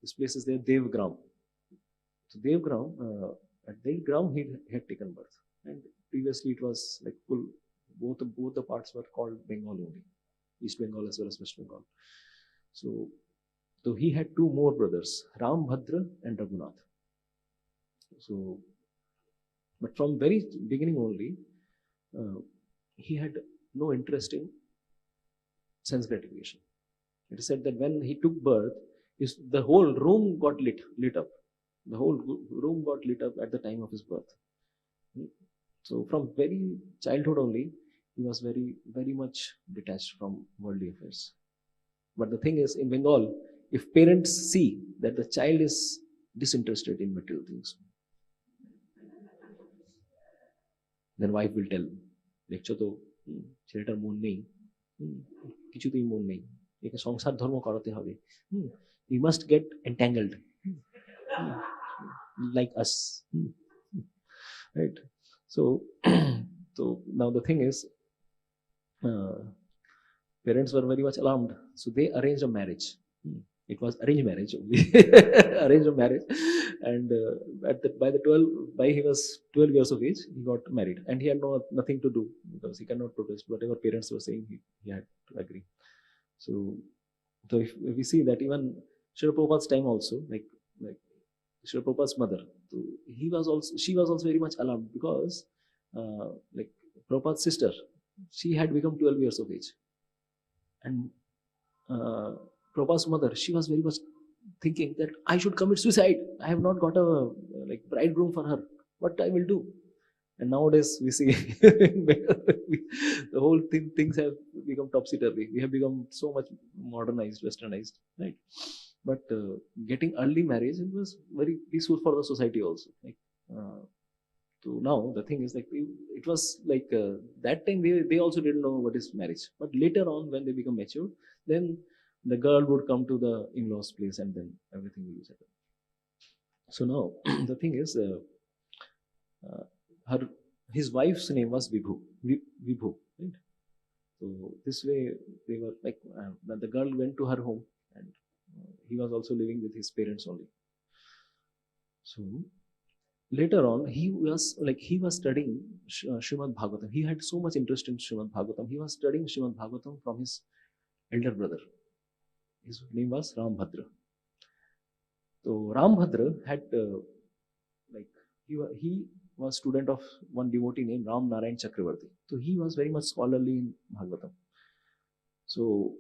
this place is there, Devgram. So Devgram, at Devgram he had taken birth, and previously it was like full, both the parts were called Bengal only, East Bengal as well as West Bengal. So he had two more brothers, Ram Bhadra and Raghunath. So, but from very beginning only, he had no interest in sense gratification. It is said that when he took birth, the whole room got lit up. The whole room got lit up at the time of his birth. So from very childhood only, he was very, very much detached from worldly affairs. But the thing is, in Bengal, if parents see that the child is disinterested in material things, then wife will tell, lecture to ছেলেটার মন নেই, কিছুতেই মন নেই, একে সংসার ধর্ম করাতে হবে, we must get entangled like us, right? So now the thing is, parents were very much alarmed, so they arranged a marriage. It was arranged marriage only, arranged a marriage, and by he was 12 years of age, he got married, and he had nothing to do because he cannot protest whatever parents were saying. He had to agree. So if we see that even Srila Prabhupada's time also, like Srila Prabhupada's mother. So she was also very much alarmed because like Prabhupada's sister, she had become 12 years of age. And Prabhupada's mother, she was very much thinking that I should commit suicide. I have not got a like bridegroom for her. What I will do? And nowadays we see the whole things have become topsy-turvy. We have become so much modernized, westernized, right? But getting early marriage, it was very peaceful for the society also. Like, so now the thing is like it was like that time they also didn't know what is marriage. But later on when they become mature, then the girl would come to the in-laws place and then everything will be settled. So now the thing is his wife's name was Vibhu, right? So this way they were like the girl went to her home and he was also living with his parents only. So later on he was studying Srimad Bhagavatam. He had so much interest in Srimad Bhagavatam. He was studying Srimad Bhagavatam from his elder brother. His name was Rambhadra. So Rambhadra had he was student of one devotee named Ram Narayan Chakravarti. So he was very much scholarly in Bhagavatam. So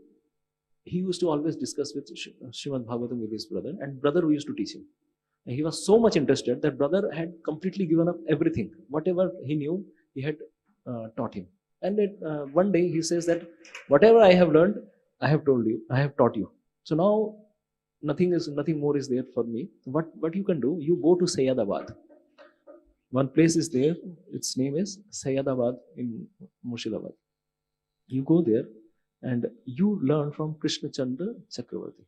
he used to always discuss with Srimad Bhagavatam with his brother, and brother used to teach him. And he was so much interested that brother had completely given up everything. Whatever he knew, he had taught him. And one day he says that whatever I have learned, I have told you, I have taught you. So now nothing more is there for me. What you can do, you go to Sayyadabad. One place is there, its name is Sayyadabad in Murshidabad. You go there and you learn from Krishna Chandra Chakravarti.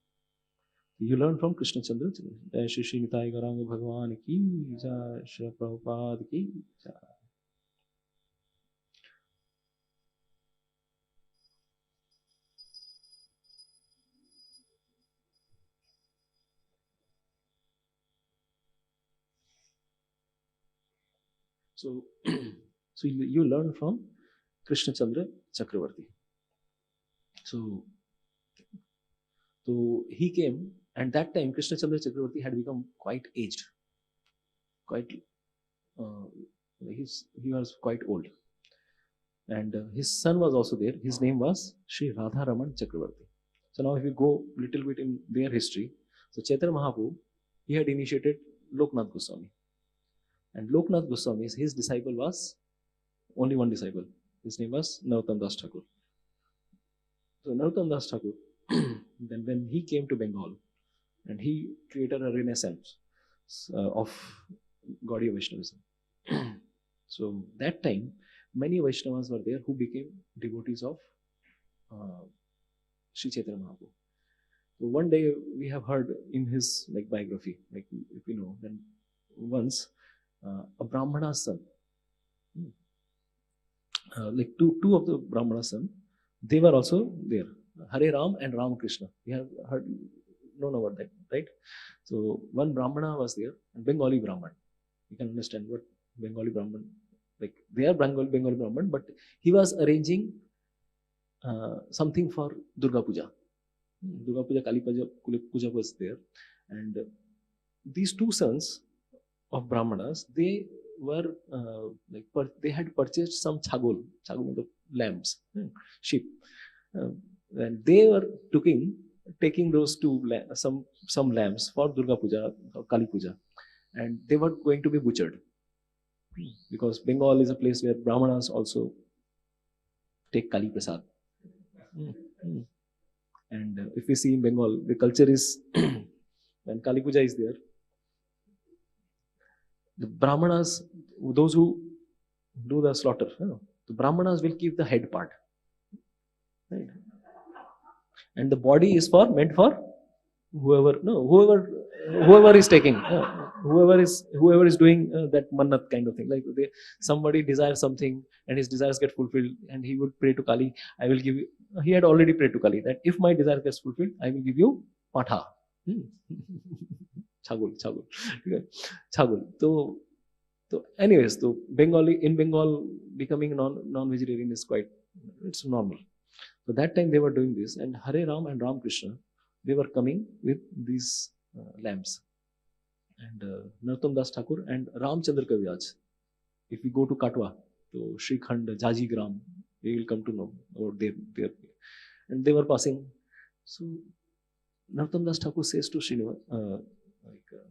You learn from Krishna Chandra Chakravarti. Shri Shri Nitai Gauranga Bhagavan ki jai, Shri Prabhupada ki jai. So, so you learn from Krishna Chandra Chakravarti. So he came, and that time Krishna Chandra Chakravarti had become quite aged. He was quite old. And his son was also there. His name was Shri Radharaman Chakravarti. So now if we go little bit in their history, so Chaitanya Mahaprabhu, he had initiated Loknath Goswami. And Loknath Goswami, his disciple was only one disciple. His name was Narottam Das Thakur. So Narottam Das Thakur, then when he came to Bengal, and he created a renaissance of Gaudiya Vaishnavism. So that time, many Vaishnavas were there who became devotees of Sri Chaitanya Mahaprabhu. So one day we have heard in his biography, if you know, then once a Brahmana's son, two of the Brahmana's son, they were also there. Hare Ram and Ram Krishna. We have known about that, right? So one Brahmana was there, and Bengali Brahman. You can understand what Bengali Brahman, they are Bengali Brahman, but he was arranging something for Durga Puja. Durga Puja, Kali Puja was there, and these two sons of Brahmanas, they were they had purchased some chagol lambs, sheep, and they were taking those some lambs for Durga Puja or Kali Puja, and they were going to be butchered because Bengal is a place where Brahmanas also take Kali Prasad. And if we see in Bengal, the culture is when Kali Puja is there, the Brahmanas, those who do the slaughter, the Brahmanas will keep the head part, right? And the body is meant for whoever is taking, whoever is doing that mannat kind of thing. Somebody desires something and his desires get fulfilled, and he would pray to Kali. I will give you. He had already prayed to Kali that if my desire gets fulfilled, I will give you patha. Chagul. So anyways, in Bengal, becoming non-vegetarian is it's normal. So that time they were doing this, and Hare Ram and Ram Krishna, they were coming with these lambs. and Narottam Das Thakur and Ramchandra Kaviraj. If we go to Katwa, so Shri Khand, Jaji Gram, we will come to know about their and they were passing. So Narottam Das Thakur says to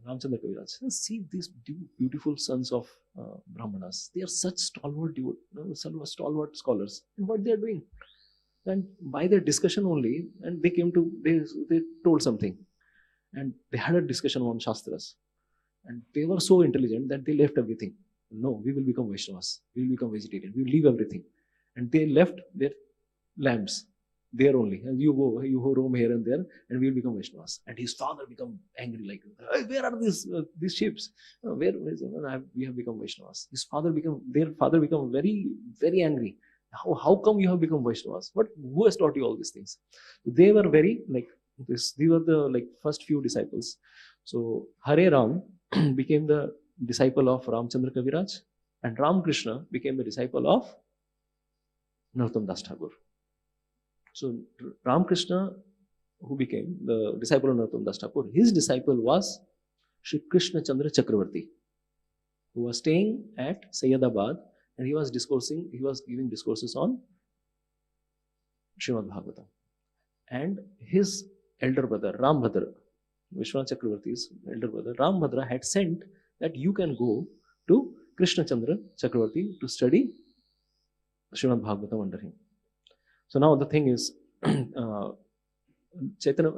Ramchandra Kaviraj, see these beautiful sons of Brahmanas. They are such stalwart stalwart scholars. And what they are doing? And by their discussion only, and they told something. And they had a discussion on Shastras. And they were so intelligent that they left everything. No, we will become Vaishnavas. We will become vegetarian. We will leave everything. And they left their lands there only. And you roam here and there, and we will become Vaishnavas. And his father become angry, like, hey, where are these sheep? We have become Vaishnavas. Their father become very, very angry. How come you have become Vaishnavas? Who has taught you all these things? They were very like this. These were the first few disciples. So Hare Ram became the disciple of Ramchandra Kaviraj, and Ram Krishna became the disciple of Narottam Das Thakur. So Ram Krishna, who became the disciple of Narottam Das Thakur, his disciple was Shri Krishna Chandra Chakravarti, who was staying at Sayyadabad, and he was giving discourses on Srimad Bhagavatam. And his elder brother, Rambhadra, Vishwanath Chakravarti's elder brother, Rambhadra had sent that you can go to Krishna Chandra Chakravarti to study Srimad Bhagavatam under him. So now the thing is, Chaitanya,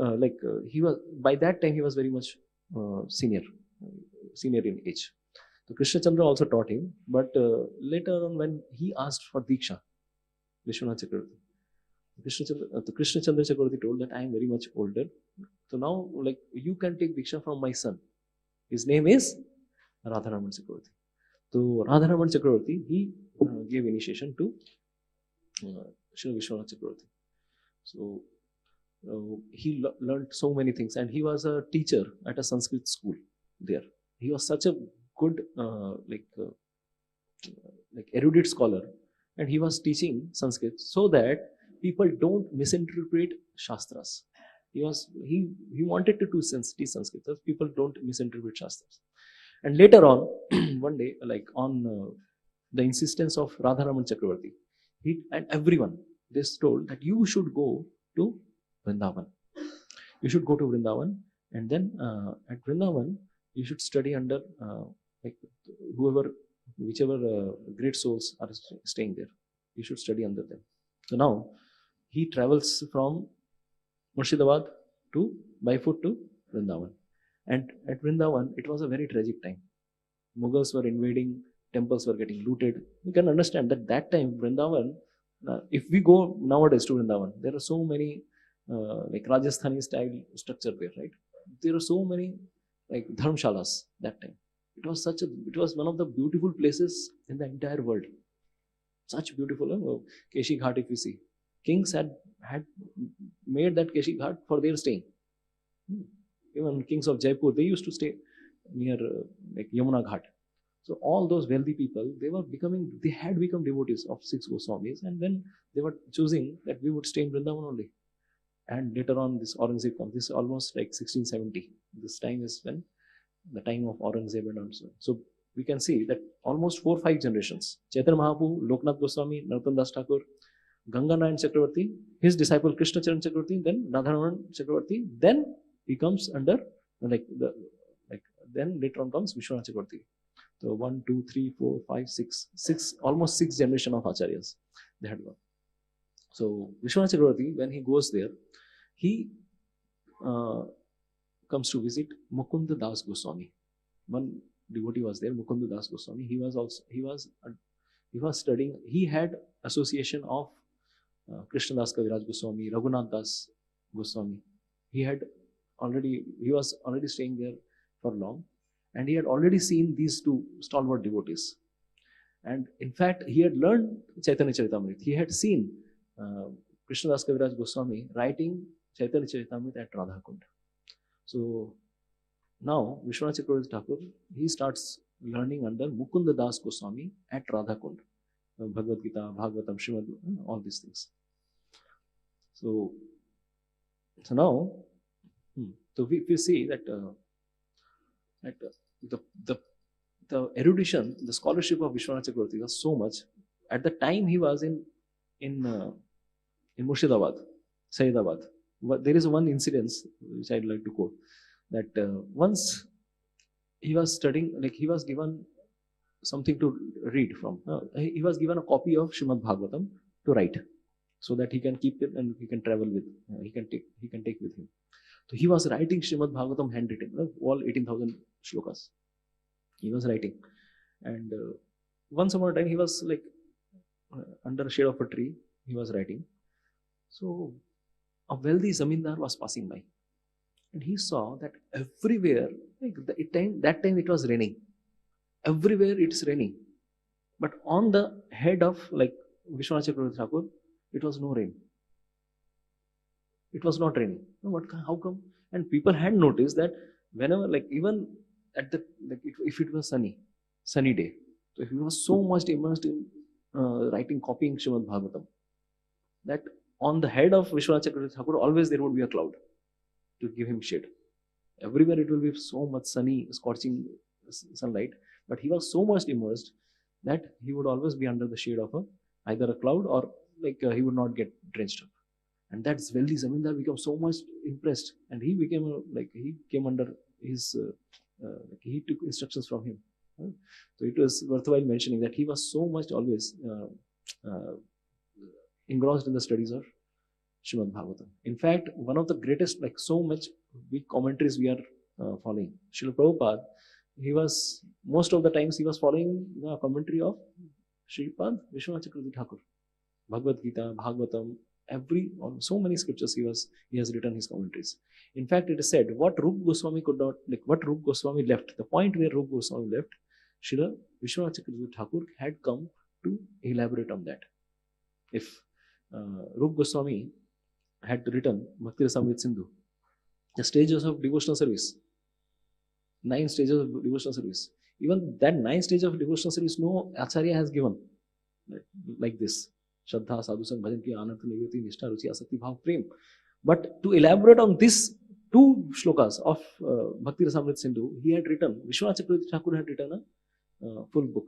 he was, by that time he was very much senior in age. So Krishna Chandra also taught him, but later on when he asked for Diksha, Vishwanath Chakravarti, Krishna Chandra Chakravarti told that I am very much older. So now, you can take Diksha from my son. His name is Radharaman Chakravarti. So Radharaman Chakravarti, he gave initiation to Shri Vishwanath Chakravarti. So he learned so many things, and he was a teacher at a Sanskrit school there. He was such a good erudite scholar, and he was teaching Sanskrit so that people don't misinterpret Shastras. He wanted to teach Sanskrit so people don't misinterpret Shastras. And later on, one day, on the insistence of Radharaman Chakravarti, he and everyone, they told that you should go to Vrindavan. You should go to Vrindavan, and then at Vrindavan, you should study under whichever great souls are staying there. You should study under them. So now, he travels from Murshidabad by foot to Vrindavan. And at Vrindavan, it was a very tragic time. Mughals were invading, temples were getting looted. You can understand that time, Vrindavan, if we go nowadays to Vrindavan, there are so many Rajasthani style structure there, right? There are so many dharmshalas that time. It was one of the beautiful places in the entire world. Such beautiful Keshi Ghat, if you see. Kings had made that Keshi Ghat for their staying. Even kings of Jaipur, they used to stay near Yamuna Ghat. So all those wealthy people, they had become devotees of 6 Goswamis, and then they were choosing that we would stay in Vrindavan only. And later on, this Aurangzeb comes. This is almost 1670. This time is when the time of Aurangzeb and also. So we can see that almost 4 or 5 generations. Chaitanya Mahaprabhu, Loknath Goswami, Narottam Das Thakur, Ganganayan Chakravarti, his disciple Krishna Charan Chakravarti, then Radharaman Chakravarti, then he comes under then later on comes Vishwanath Chakravarti. So 1, 2, 3, 4, 5, 6, almost 6 generation of acharyas they had gone. So Vishwanath Chakravarti, when he goes there, he comes to visit Mukunda Das Goswami. One devotee was there, Mukunda Das Goswami. He was studying. He had association of Krishna Das Kaviraj Goswami, Raghunath Das Goswami. He was already staying there for long, and he had already seen these 2 stalwart devotees. And in fact, he had learned Chaitanya Charitamrita. He had seen Krishna Das Kaviraj Goswami writing Chaitanya Charitamrita at Radhakund. So now Vishwanath Chakravarti Thakur, he starts learning under Mukunda Das Goswami at Radhakund. Bhagavad Gita, Bhagavatam, Srimad, all these things. So now, so we see that the, the, the erudition, the scholarship of Vishwanath Chakravarti was so much. At the time he was in Murshidabad, Sayyidabad. There is one incident which I'd like to quote, that once he was studying, like he was given something to read from. He was given a copy of Srimad Bhagavatam to write, so that he can keep it and he can travel with. He can take with him. So he was writing Srimad Bhagavatam handwritten, all 18,000 shlokas. He was writing, and once upon a time he was like under the shade of a tree. He was writing. So a wealthy zamindar was passing by, and he saw that everywhere, like that time it was raining. Everywhere it's raining, but on the head of like Vishwanath Chakravarti Thakur, it was no rain. It was not raining. How come? And people had noticed that whenever, like even at the like if it was sunny day, so if he was so much immersed in copying Srimad Bhagavatam, that on the head of Vishwanath Chakravarti Thakur always there would be a cloud to give him shade. Everywhere it will be so much sunny, scorching sunlight, but he was so much immersed that he would always be under the shade of either a cloud or like he would not get drenched up. And that's wealthy zamindar became so much impressed, and he became he came under his he took instructions from him. So it was worthwhile mentioning that he was so much always engrossed in the studies of Srimad Bhagavatam. In fact, one of the greatest, like so much big commentaries we are following. Srila Prabhupada, he was, most of the times he was following the commentary of Sripad Vishwanath Chakravarti Thakur. Bhagavad Gita, Bhagavatam, so many scriptures he has written his commentaries. In fact, it is said what Rupa Goswami could not, like what Rupa Goswami left, the point where Rupa Goswami left, Srila Vishwanath Chakravarti Thakur had come to elaborate on that. If Rupa Goswami had written Bhakti Rasamrita Sindhu, the stages of devotional service, 9 stages of devotional service. Even that 9 stages of devotional service, no Acharya has given like this. Shraddha, Sadhusang, Bhajan, Priya, Anartha, Nivriti, Nishtha, Ruchi, Asakti, Bhav, Prem. But to elaborate on this 2 shlokas of Bhakti Rasamrita Sindhu, he had written, Vishwanath Chakravarti Thakur had written a full book,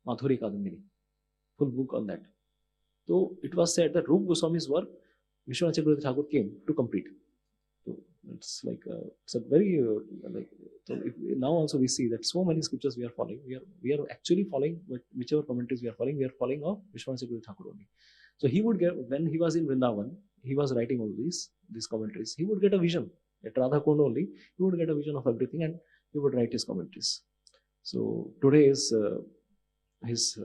Madhuri Kadambini, full book on that. So it was said that Rupa Goswami's work, Vishwanath Chakravarti Thakur came to complete. So it's like it's a very so now also we see that so many scriptures we are following. We are actually following whichever commentaries we are following of Vishwanath Chakravarti Thakur only. So he would get, when he was in Vrindavan, he was writing all these commentaries. He would get a vision at Radha Kund only. He would get a vision of everything, and he would write his commentaries. So today is his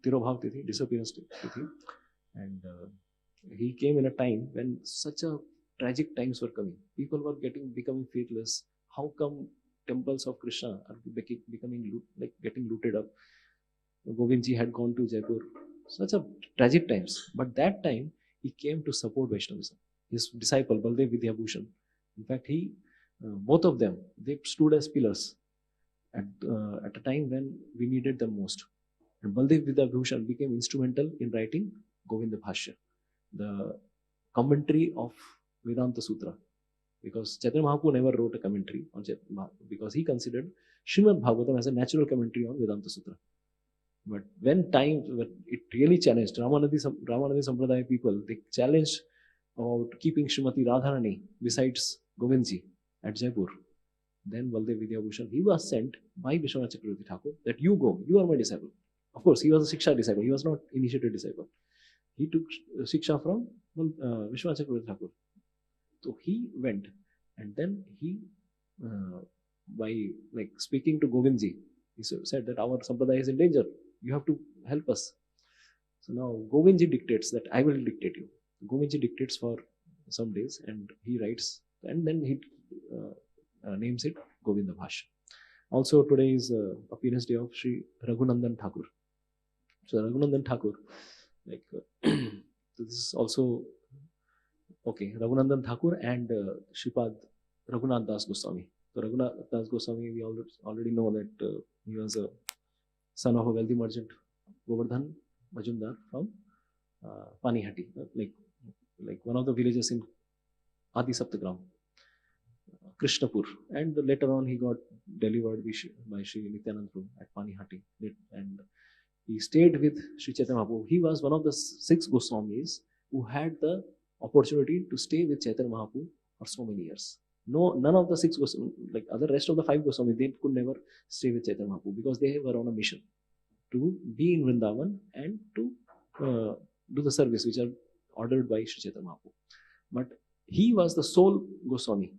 Tirobhav Tithi, disappearance Tithi, and he came in a time when such a tragic times were coming. People were becoming faithless. How come temples of Krishna are becoming getting looted up? Govind ji had gone to Jaipur. Such a tragic times. But that time he came to support Vaishnavism. His disciple Baldev Vidyabhushan. In fact, both of them, they stood as pillars at a time when we needed them most. And Baldev Vidyabhushan became instrumental in writing Govinda Bhashya, the commentary of Vedanta Sutra. Because Chaitanya Mahaprabhu never wrote a commentary on because he considered Srimad Bhagavatam as a natural commentary on Vedanta Sutra. But when it really challenged Ramanandi Sampradaya people, they challenged about keeping Srimati Radharani besides Govindji at Jaipur. Then Baldev Vidyabhushan, he was sent by Vishwanath Chakravarti Thakur that you go, you are my disciple. Of course, he was a Siksha disciple, he was not initiated disciple. He took Siksha from Vishwanath Chakravarti Thakur. So he went, and then he, by speaking to Govindji, he said that our Sampradaya is in danger. You have to help us. So now Govindji dictates that I will dictate you. Govindji dictates for some days, and he writes, and then he names it Govinda Bhashya. Also today is appearance day of Shri Raghunandan Thakur. So Raghunandan Thakur, this is also okay. Raghunandan Thakur and Shripad Raghunath Das Goswami. So Raghunath Das Goswami, we already know that he was a son of a wealthy merchant, Govardhan Majumdar from Panihati, like one of the villages in Adi Saptagram. Krishnapur, and later on he got delivered by Shri Nityanand Prabhu at Panihati, and he stayed with Sri Chaitanya Mahaprabhu. He was one of the 6 Goswamis who had the opportunity to stay with Chaitanya Mahaprabhu for so many years. No, none of the 6 Goswamis, like other rest of the 5 Goswamis, they could never stay with Chaitanya Mahaprabhu because they were on a mission to be in Vrindavan and to do the service which are ordered by Sri Chaitanya Mahaprabhu. But he was the sole Goswami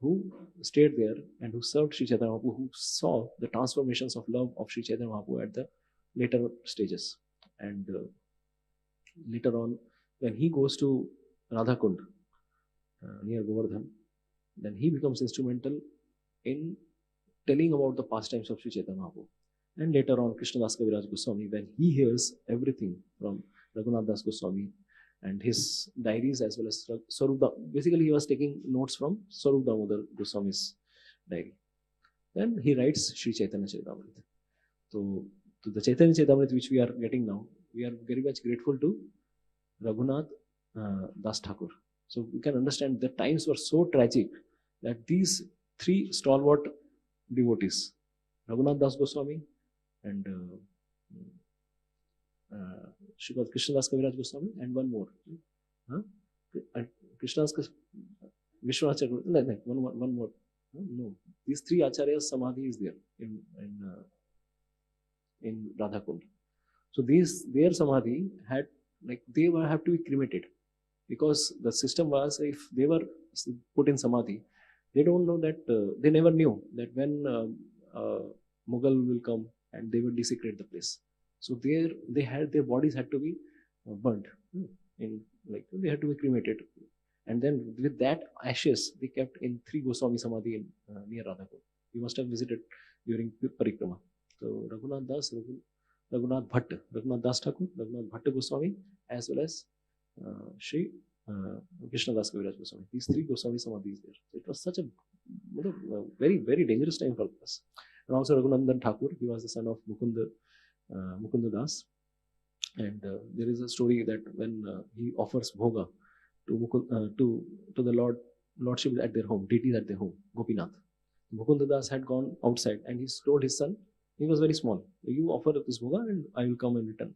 who stayed there and who served Sri Chaitanya Mahaprabhu, who saw the transformations of love of Sri Chaitanya Mahaprabhu at the later stages. And later on, when he goes to Radhakund near Govardhan, then he becomes instrumental in telling about the pastimes of Sri Chaitanya Mahaprabhu. And later on, Krishnadas Kaviraj Goswami, when he hears everything from Raghunath Das Goswami and his diaries as well as Swarup, basically he was taking notes from Swarup Damodar Goswami's diary. Then he writes Sri Chaitanya Charitamrita. So, to the Chaitanya Charitamrita which we are getting now, we are very much grateful to Raghunath Das Thakur. So, we can understand the times were so tragic that these 3 stalwart devotees, Raghunath Das Goswami and Srimad Krishnadas Kaviraj Goswami and one more. Krishnadas Vishwanath Chakravarti, one more. No, these 3 acharyas samadhi is there in Radhakund. So their samadhi had, like, they were have to be cremated because the system was, if they were put in samadhi, they don't know that they never knew that when Mughal will come and they will desecrate the place. So their bodies had to be burnt in, like, they had to be cremated, and then with that ashes they kept in 3 Goswami samadhi in near Radhakund. You must have visited during parikrama. So Raghunath Das, Raghunath Bhatt, Raghunath Das Thakur, Raghunath Bhatt Goswami, as well as Shri Krishnadas Kaviraj Goswami. These 3 Goswami samadhis there. So it was such a very, very dangerous time for us. And also Raghunandan Thakur, he was the son of Mukunda Das. And there is a story that when he offers bhoga to the lordship at their home, deities at their home, Gopinath, Mukunda Das had gone outside and he told his son, he was very small, you offer this bhoga and I will come in return.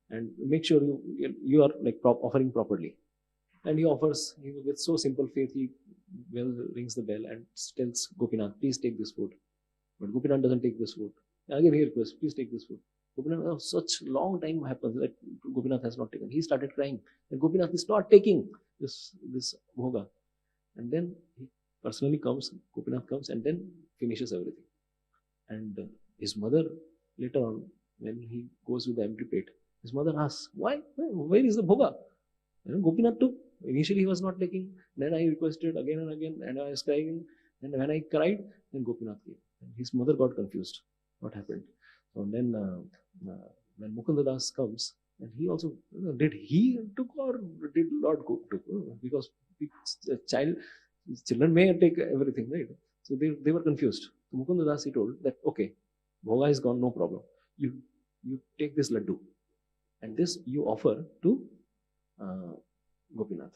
And make sure you are like offering properly. And he offers, with so simple faith, he rings the bell and tells Gopinath, please take this food. But Gopinath doesn't take this food. Again he requests, please take this food. Gopinath, such long time happens that Gopinath has not taken. He started crying. And Gopinath is not taking this bhoga. And then he personally comes, Gopinath comes and then finishes everything. And his mother, later on, when he goes with the empty plate, his mother asks, why? Where is the bhoga? And Gopinath took. Initially he was not taking. Then I requested again and again, and I was crying. And when I cried, then Gopinath came. And his mother got confused. What happened? So then when Mukunda Das comes, and he also, did he took or did Lord took? Because children may take everything, right? So they were confused. So Mukunda Das, he told that, okay, bhoga is gone, no problem. You take this laddu and this you offer to Gopinath.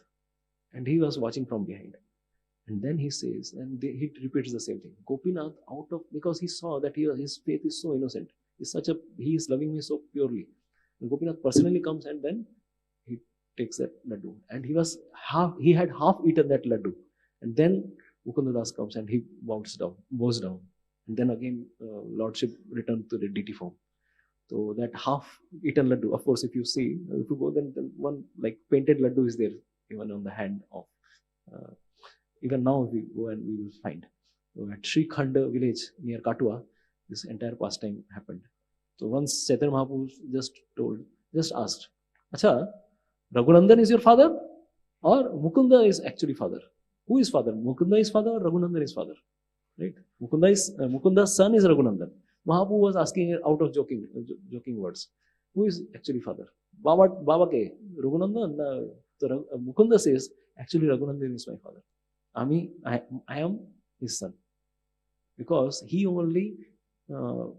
And he was watching from behind. And then he says, and he repeats the same thing. Gopinath, because he saw that his faith is so innocent. He is loving me so purely. And Gopinath personally comes and then he takes that laddu. And he had half eaten that laddu. And then Mukunda Das comes and he bows down. And then again, Lordship returned to the deity form. So that half-eaten laddu, of course, if you go, then one like painted laddu is there, even on the hand of. Even now, if we go and we will find. So at Sri Khanda village near Katua, this entire pastime happened. So once Chaitanya Mahaprabhu just asked, Acha, Raghunandan is your father or Mukunda is actually father? Who is father? Mukunda is father or Raghunandan is father? Right? Mukunda's son is Raghunandan. Mahaprabhu was asking out of joking words. Who is actually father? Baba ke? Raghunandan? So Mukunda says, actually Raghunandan is my father. I am his son. Because he only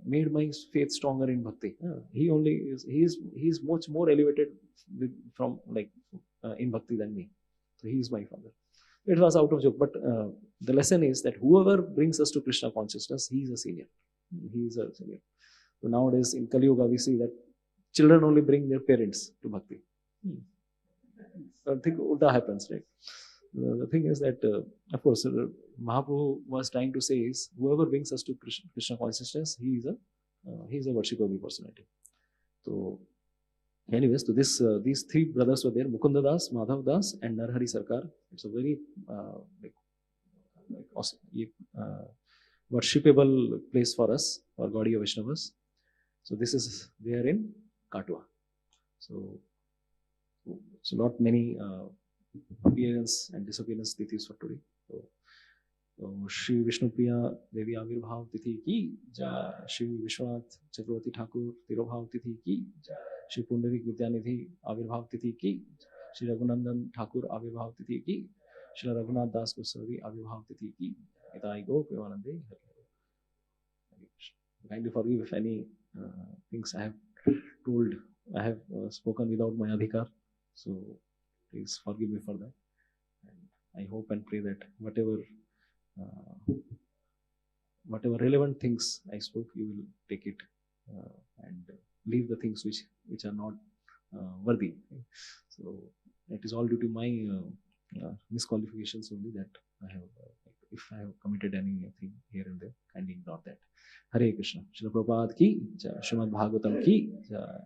made my faith stronger in bhakti. He is much more elevated in bhakti than me. So he is my father. it was out of joke, but the lesson is that whoever brings us to Krishna consciousness, he is a senior. He is a senior. So nowadays in Kali Yuga, we see that children only bring their parents to bhakti. So I think ulta happens, right? The thing is that, of course, Mahaprabhu was trying to say is whoever brings us to Krishna consciousness, he is a worshipable personality. So, anyways, so these three brothers were there: Mukunda Das, Madhav Das, and Narhari Sarkar. It's a very awesome, worshipable place for us, for Gaudiya Vaishnavas. So this is there in Katwa. So not many appearance and disappearance tithis for today. So Shri Vishnu Priya Devi Avirbhav Tithi ki Jai, Shri Vishwanath Chakravarti Thakur Tirobhav Tithi ki Jai, Shri Pundarik Vidyanidhi Avirbhav Tithi ki Jai, Shri Raghunandan Thakur Avirbhav Tithi ki, Shri Raghunath Das Goswami Avirbhav Tithi ki, Itai Go Premanande. Kindly forgive if any things I have told, I have spoken without my adhikar. So please forgive me for that. And I hope and pray that whatever relevant things I spoke, you will take it and leave the things which are not worthy. So it is all due to my misqualifications only that I have. If I have committed anything here and there, kindly ignore that. Hare Krishna. Srila Prabhupada ki Jai. Srimad Bhagavatam ki Jai.